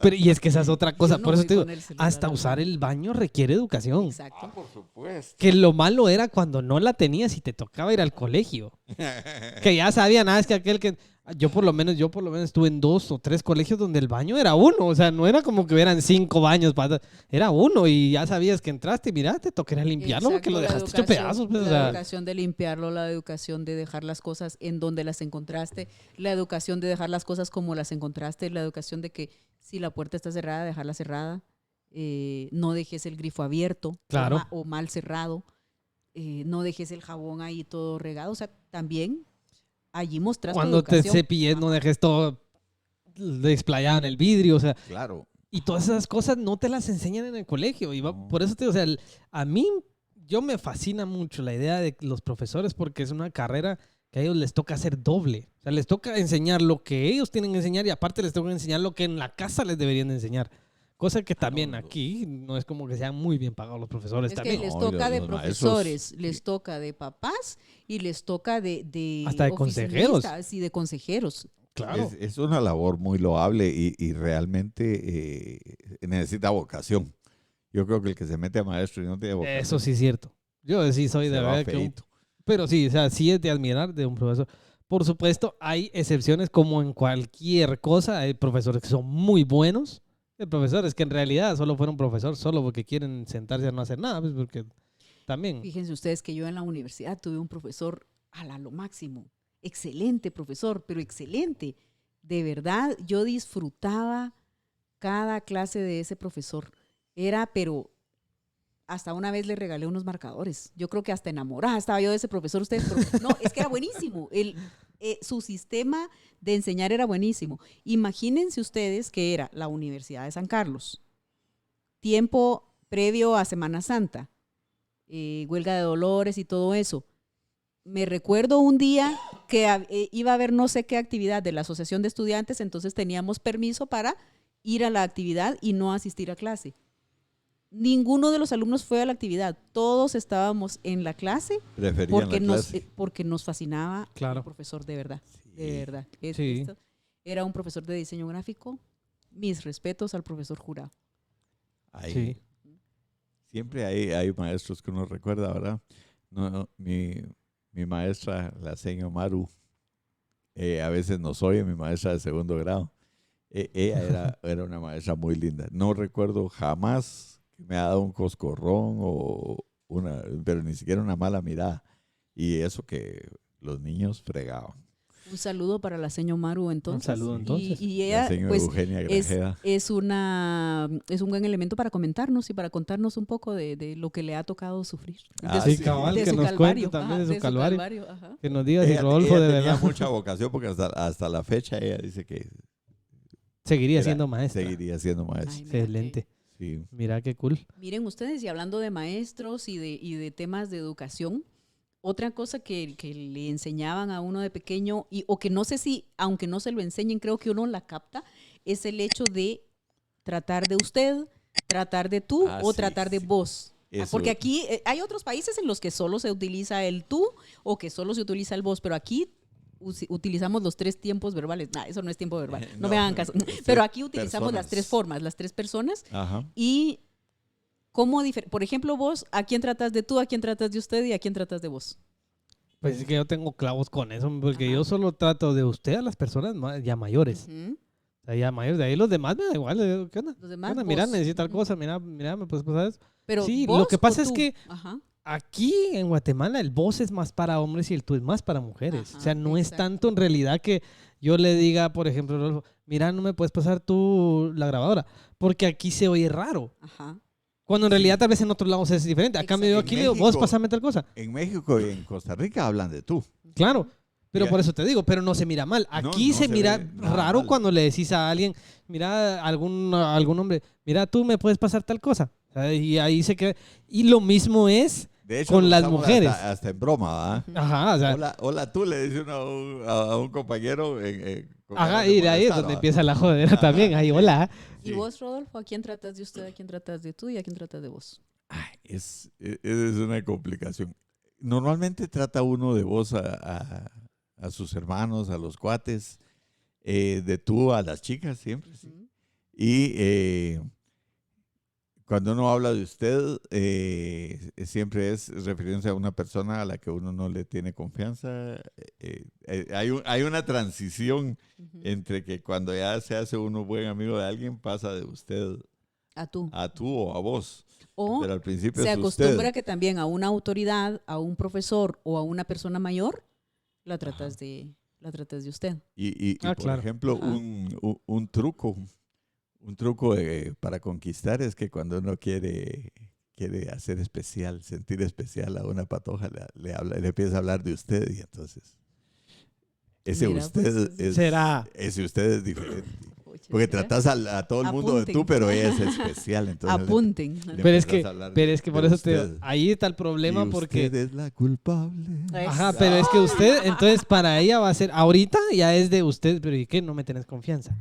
Pero, y es que esa es otra cosa. Yo no Por eso voy te digo, con el celular hasta al usar baño. el baño requiere educación. Exacto. Por supuesto. Que lo malo era cuando no la tenías y te tocaba ir al colegio. Que ya sabía nada, es que aquel que... Yo por lo menos estuve en 2 o 3 colegios donde el baño era uno. O sea, no era como que hubieran 5 baños. Era uno y ya sabías que entraste y mira, te tocará limpiarlo porque lo Exacto, la dejaste hecho pedazos. Pues, o la sea, educación de limpiarlo, la educación de dejar las cosas en donde las encontraste, la educación de dejar las cosas como las encontraste, la educación de que si la puerta está cerrada, dejarla cerrada, no dejes el grifo abierto Claro. o mal cerrado, no dejes el jabón ahí todo regado. O sea, también allí mostras tu cuando te educación. cepilles no dejes todo desplayado en el vidrio. O sea, Claro. y todas esas cosas no te las enseñan en el colegio. Y No. por eso te digo, o sea, a mí yo me fascina mucho la idea de los profesores porque es una carrera que a ellos les toca hacer doble. O sea, les toca enseñar lo que ellos tienen que enseñar y aparte les toca enseñar lo que en la casa les deberían de enseñar. Cosa que también no. aquí no es como que sean muy bien pagados los profesores Es también. que les No, toca de los maestros, profesores, les sí. toca de papás y les toca de Hasta de consejeros. oficinistas y de consejeros. Claro. Es una labor muy loable y realmente necesita vocación. Yo creo que el que se mete a maestro y no tiene vocación. Eso sí es cierto. Yo sí soy se de va verdad que feíto. pero sí, o sea, sí es de admirar de un profesor. Por supuesto, hay excepciones como en cualquier cosa. Hay profesores que son muy buenos. Hay profesores que en realidad solo fueron profesor solo porque quieren sentarse a no hacer nada. Pues porque también... Fíjense ustedes que yo en la universidad tuve un profesor a lo máximo. Excelente profesor, pero excelente. De verdad, yo disfrutaba cada clase de ese profesor. Pero hasta una vez le regalé unos marcadores. Yo creo que hasta enamorada estaba yo de ese profesor. Ustedes, pero no, es que era buenísimo. Su sistema de enseñar era buenísimo. Imagínense ustedes que era la Universidad de San Carlos. Tiempo previo a Semana Santa. Huelga de Dolores y todo eso. Me recuerdo un día que iba a haber no sé qué actividad de la Asociación de Estudiantes, entonces teníamos permiso para ir a la actividad y no asistir a clase. Ninguno de los alumnos fue a la actividad, todos estábamos en la clase Preferían la clase. porque nos fascinaba Claro. el profesor, de verdad, Sí. de verdad. Sí. Era un profesor de diseño gráfico. Mis respetos al profesor Jurado. Ahí. Sí. Siempre hay maestros que uno recuerda, ¿verdad? No, mi maestra, la señora Maru, a veces nos oye, mi maestra de segundo grado. Ella era una maestra muy linda. No recuerdo jamás que me ha dado un coscorrón pero ni siquiera una mala mirada. Y eso que los niños fregaban. Un saludo para la señora Maru entonces. saludo, entonces. Y La ella señora pues Eugenia es Grajeda. un buen elemento para comentarnos y para contarnos un poco de lo que le ha tocado sufrir. Ah, Sí, sí. cabal, de que su nos calvario, cuente también ajá, de su calvario. ajá. Que nos diga si Ella Rodolfo de tenía verdad mucha vocación porque hasta la fecha ella dice que seguiría era- siendo maestra. seguiría siendo Ay, maestra. mira Excelente. Sí. Mira qué cool. Miren ustedes, y hablando de maestros y de temas de educación, otra cosa que le enseñaban a uno de pequeño, o que no sé si, aunque no se lo enseñen, creo que uno la capta, es el hecho de tratar de usted, tratar de tú o Sí, tratar de sí. vos. Eso- Porque aquí hay otros países en los que solo se utiliza el tú o que solo se utiliza el vos, pero aquí utilizamos los 3 tiempos verbales. Nah, eso no es tiempo verbal, no, No, me hagan caso. usted- Pero aquí utilizamos las personas. 3 formas, las 3 personas. Ajá. Y cómo, por ejemplo, vos, ¿a quién tratas de tú, a quién tratas de usted y a quién tratas de vos? Pues es que yo tengo clavos con eso, porque Ajá. yo solo trato de usted a las personas ya mayores. Ujú. O sea, ya mayores. De ahí los demás me da igual. Le digo, ¿qué onda? Los demás, ¿Qué onda? Mira, vos. necesito tal Ujú. cosa. Mira, me puedes pasar eso. Pero Sí, ¿vos lo que pasa o es tú? que Ajá. aquí en Guatemala el vos es más para hombres y el tú es más para mujeres. Ajá, O sea, no es exacto. tanto en realidad que yo le diga, por ejemplo, Rodolfo, mira, no me puedes pasar tú la grabadora. Porque aquí se oye raro. Ajá. Cuando en realidad tal vez en otros lados es diferente. Acá me dio Exacto. aquí, En le digo, vos México- pasame tal cosa. En México y en Costa Rica hablan de tú. Claro. Pero Ya. por eso te digo, pero no se mira mal. No, Aquí no se se mira ve nada raro mal. cuando le decís a alguien, mira, algún hombre, mira, tú me puedes pasar tal cosa. O sea, y ahí se queda. Y lo mismo es De hecho, con lo las usamos mujeres. hasta en broma, ¿va? Ajá, o sea, Hola, tú, le dice uno a un compañero. Con ajá, ganas de y de ahí es molestar, donde ¿va? empieza la jodera Ajá, también. Ahí, sí. hola. ¿Y Sí. vos, Rodolfo, a quién tratas de usted, a quién tratas de tú y a quién tratas de vos? Ay, es una complicación. Normalmente trata uno de vos a sus hermanos, a los cuates, de tú a las chicas siempre, sí. Ujú. Y cuando uno habla de usted, siempre es refiriéndose a una persona a la que uno no le tiene confianza. Hay una transición Ujú. entre que cuando ya se hace uno buen amigo de alguien, pasa de usted A tú. a tú o a vos. O Pero al principio se es acostumbra usted. que también a una autoridad, a un profesor o a una persona mayor, la tratas de usted. Y Ah, por claro. ejemplo, Ajá. un truco para conquistar es que cuando uno quiere hacer especial, sentir especial a una patoja, le empieza a hablar de usted y entonces ese Mira, usted pues, Será. ese usted es diferente. Pucha, Porque mira. tratas a todo el mundo de Apunten. tú, pero ella es especial. Entonces Apunten. le Pero es empezás que, a hablar pero de- es que por de eso te digo, usted. ahí está el problema Y porque... usted es la culpable. Ajá, Eso. pero es que usted, entonces para ella va a ser, ahorita ya es de usted, pero ¿y qué? No me tenés confianza.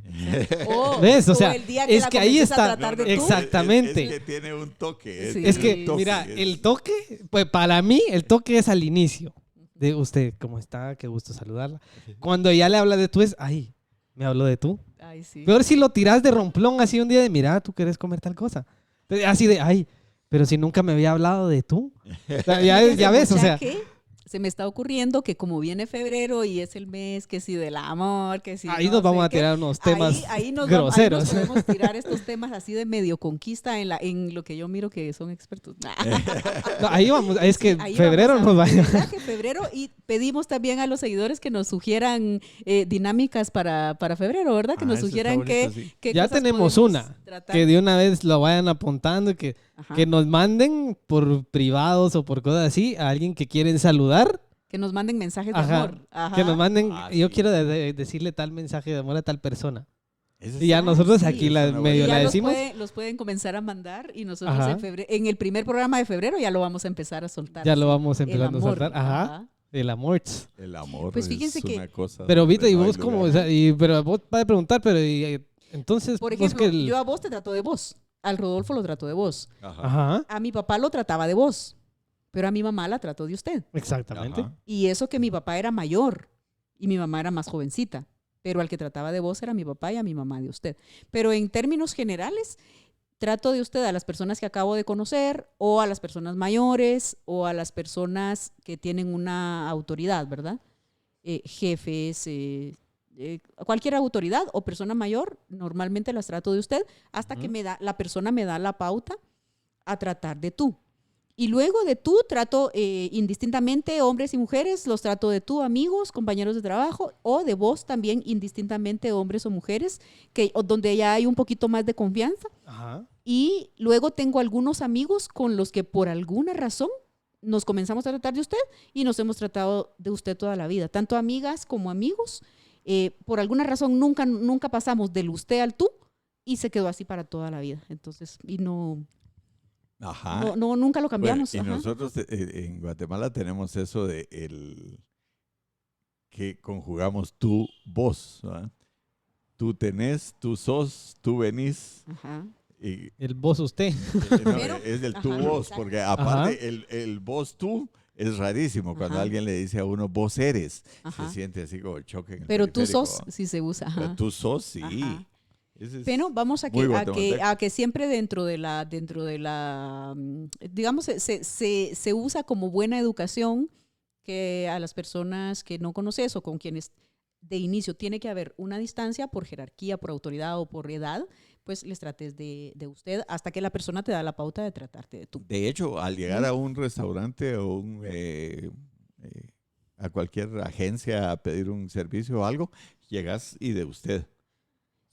¿Ves? O sea, el día que es la que ahí comiences a está. tratar de no, tú. exactamente. Es que tiene un toque. Sí. Es tiene que, un toque, mira, es- el toque, pues para mí, el toque es al inicio. De usted, ¿cómo está? Qué gusto saludarla. Cuando ya le habla de tú, es, ay, me habló de tú. Ay, sí. Peor si lo tiras de romplón así un día de, mira, tú quieres comer tal cosa. Así de, ay, pero si nunca me había hablado de tú. O sea, ya ves, o Mucha sea, que se me está ocurriendo que como viene febrero y es el mes que si del amor, que si ahí no nos vamos sé a qué, tirar unos temas ahí nos groseros. podemos tirar estos temas así de medio conquista en lo que yo miro que son expertos. No, ahí vamos, es que Ahí febrero vamos nos de vaya. verdad que febrero, y pedimos también a los seguidores que nos sugieran dinámicas para febrero, ¿verdad? Que nos eso está sugieran bonito, sí. qué Ya cosas tenemos podemos una, tratar. que de una vez lo vayan apuntando y Ajá. que nos manden por privados o por cosas así a alguien que quieren saludar. Que nos manden mensajes de Ajá, amor. Ajá. que nos manden, Ah, yo sí. quiero decirle tal mensaje de amor a tal persona. Eso Y ya sí. nosotros sí. aquí Es una medio Y buena la ya decimos. los pueden comenzar a mandar y nosotros Ajá. en el primer programa de febrero ya lo vamos a empezar a soltar. Ya así, lo vamos el empezando a amor. soltar. Ajá, el amor. El amor Pues fíjense es que- una cosa. Pero donde Vita, ¿y no hay vos cómo? O lugar. sea, pero vos vas a preguntar, pero entonces, Por vos ejemplo, que el- yo a vos te trato de vos, al Rodolfo lo trato de vos, Ajá. Ajá, a mi papá lo trataba de vos, pero a mi mamá la trató de usted. exactamente. Ajá. Y eso que mi papá era mayor y mi mamá era más jovencita, pero al que trataba de vos era mi papá y a mi mamá de usted. Pero en términos generales, trato de usted a las personas que acabo de conocer o a las personas mayores o a las personas que tienen una autoridad, ¿verdad? Jefes, cualquier autoridad o persona mayor, normalmente las trato de usted hasta que Ujú. la persona me da la pauta a tratar de tú. Y luego de tú trato indistintamente hombres y mujeres, los trato de tú, amigos, compañeros de trabajo, o de vos también indistintamente hombres o mujeres, donde ya hay un poquito más de confianza. Ajá. Y luego tengo algunos amigos con los que por alguna razón nos comenzamos a tratar de usted y nos hemos tratado de usted toda la vida, tanto amigas como amigos. Por alguna razón nunca pasamos del usted al tú y se quedó así para toda la vida. Entonces, y Ajá. nunca lo cambiamos. Bueno, y Ajá. nosotros en Guatemala tenemos eso de que conjugamos tú, vos. ¿verdad? Tú tenés, tú sos, tú venís. Ajá. Y, El vos usted. no, Pero- es del tú ajá, vos, exacto. porque aparte el vos tú es rarísimo. Cuando Ajá. alguien le dice a uno vos eres, Ajá. se siente así como el choque en el Pero tú periférico, sos, ¿va? si se usa. Pero Ajá. tú sos, sí. Ajá. Ese es Pero vamos a muy que, guatemalteco. a que siempre dentro de la, digamos, se usa como buena educación que a las personas que no conoces o con quienes de inicio tiene que haber una distancia por jerarquía, por autoridad o por edad, pues les trates de usted hasta que la persona te da la pauta de tratarte de tú. De hecho, al llegar a un restaurante o a cualquier agencia a pedir un servicio o algo, llegas y de usted.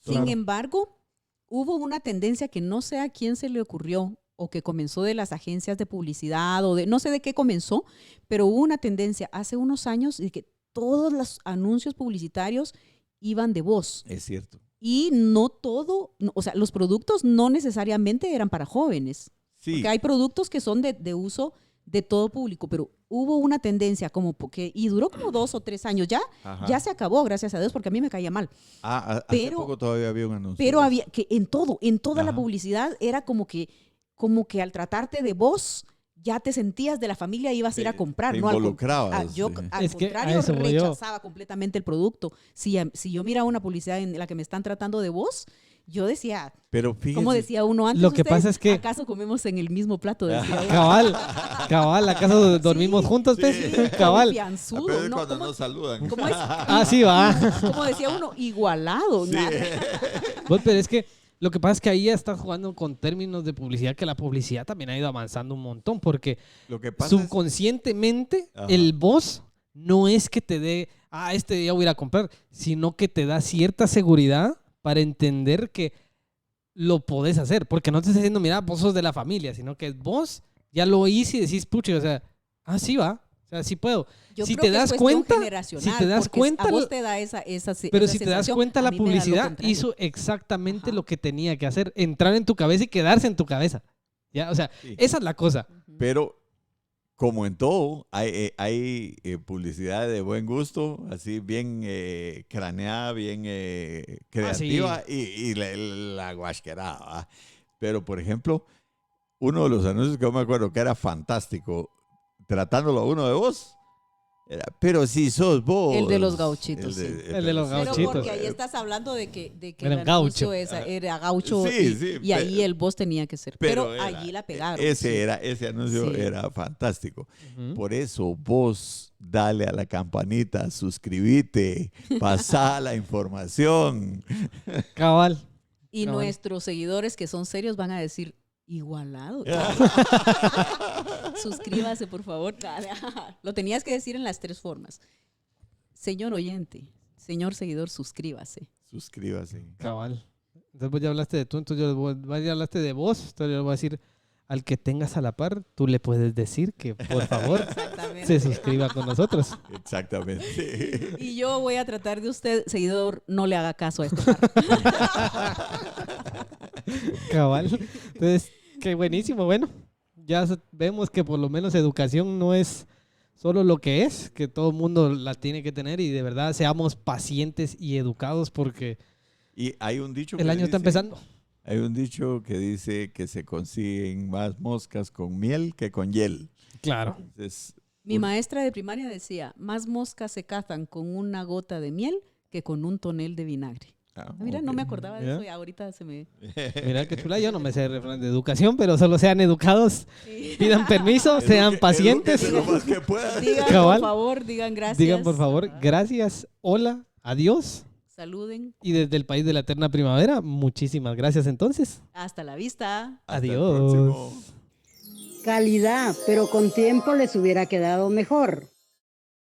Sin embargo, hubo una tendencia que no sé a quién se le ocurrió o que comenzó de las agencias de publicidad o de no sé de qué comenzó, pero hubo una tendencia hace unos años de que todos los anuncios publicitarios iban de voz. Es cierto. Y no todo, o sea, los productos no necesariamente eran para jóvenes. Sí. Porque hay productos que son de uso de todo público, pero hubo una tendencia como y duró como 2 o 3 años. Ajá. Ya se acabó, gracias a Dios, porque a mí me caía mal. Hace Pero- poco todavía había un anuncio. Pero había que en toda la Ajá. publicidad era como que al tratarte de vos, ya te sentías de la familia y ibas a ir a comprar. Te ¿no? involucrabas. Yo, al Es que a contrario, eso voy yo. rechazaba completamente el producto. Si yo miraba una publicidad en la que me están tratando de vos, yo decía, Pero fíjese. como decía uno antes, Lo que ¿ustedes pasa es que- ¿acaso comemos en el mismo plato? Decía uno. Cabal, ¿acaso dormimos Sí, juntos? pues? sí. Cabal. Confianzudo, Apenas ¿no? cuando ¿Cómo- nos saludan. cómo es? Ah, sí, va. Como decía uno, igualado. Sí. nada. Vos, pero es que lo que pasa es que ahí ya estás jugando con términos de publicidad, que la publicidad también ha ido avanzando un montón, porque Lo que pasa es... subconscientemente Ajá. el voz no es que te dé, este día voy a ir a comprar, sino que te da cierta seguridad para entender que lo podés hacer, porque no te estás diciendo, mira, vos sos de la familia, sino que vos ya lo oís y decís, pucha, o sea, sí va, o sea, sí puedo. Yo Si creo te que es das cuestión cuenta, generacional, si te das porque cuenta, a vos te da esa pero esa si te das sensación. cuenta, A la mí me da lo publicidad contrario. hizo exactamente Ajá. lo que tenía que hacer, entrar en tu cabeza y quedarse en tu cabeza. ¿Ya? O sea, Sí. esa es la cosa. Ujú. Pero como en todo, hay publicidad de buen gusto, así bien craneada, bien creativa y la guasquerada. ¿Va? Pero, por ejemplo, uno de los anuncios que yo me acuerdo que era fantástico, tratándolo a uno de vos, era, pero si sos vos. El de los gauchitos, sí. El de los Pero gauchitos. porque ahí estás hablando de que Era el gaucho. anuncio era gaucho Sí, sí, y ahí pero- el voz tenía que ser. Pero era- allí la pegaron. Ese anuncio Sí. era fantástico. Ujú. Por eso vos dale a la campanita, suscríbete, pasá la información. Cabal. Y Cabal. nuestros seguidores que son serios van a decir, igualado. Suscríbase, por favor. Lo tenías que decir en las 3 formas. Señor oyente, señor seguidor, suscríbase. Suscríbase. Cabal. Entonces vos ya hablaste de tú, entonces vos ya hablaste de vos, entonces yo le voy a decir, al que tengas a la par, tú le puedes decir que por favor Exactamente. se suscriba con nosotros. Exactamente. Y yo voy a tratar de usted, seguidor, no le haga caso a esto. Cabal. Entonces, qué buenísimo. Bueno, ya vemos que por lo menos educación no es solo lo que es, que todo el mundo la tiene que tener y de verdad seamos pacientes y educados porque Y hay un dicho el año está empezando. Hay un dicho que dice que se consiguen más moscas con miel que con hiel. Claro. Entonces, Mi maestra de primaria decía, más moscas se cazan con una gota de miel que con un tonel de vinagre. Mira, no ok. me acordaba de Ya. eso y ahorita se me... Mira qué chula, yo no me sé refrán de educación, pero solo sean educados, pidan permiso, sean Eduque- pacientes. edúquese lo más que pueda. Digan, Cabal. por favor, digan gracias. Digan por favor, Ajá. gracias, hola, adiós. Saluden. Y desde el país de la eterna primavera, muchísimas gracias entonces. Hasta la vista. Hasta el Adiós. próximo. Calidad, pero con tiempo les hubiera quedado mejor.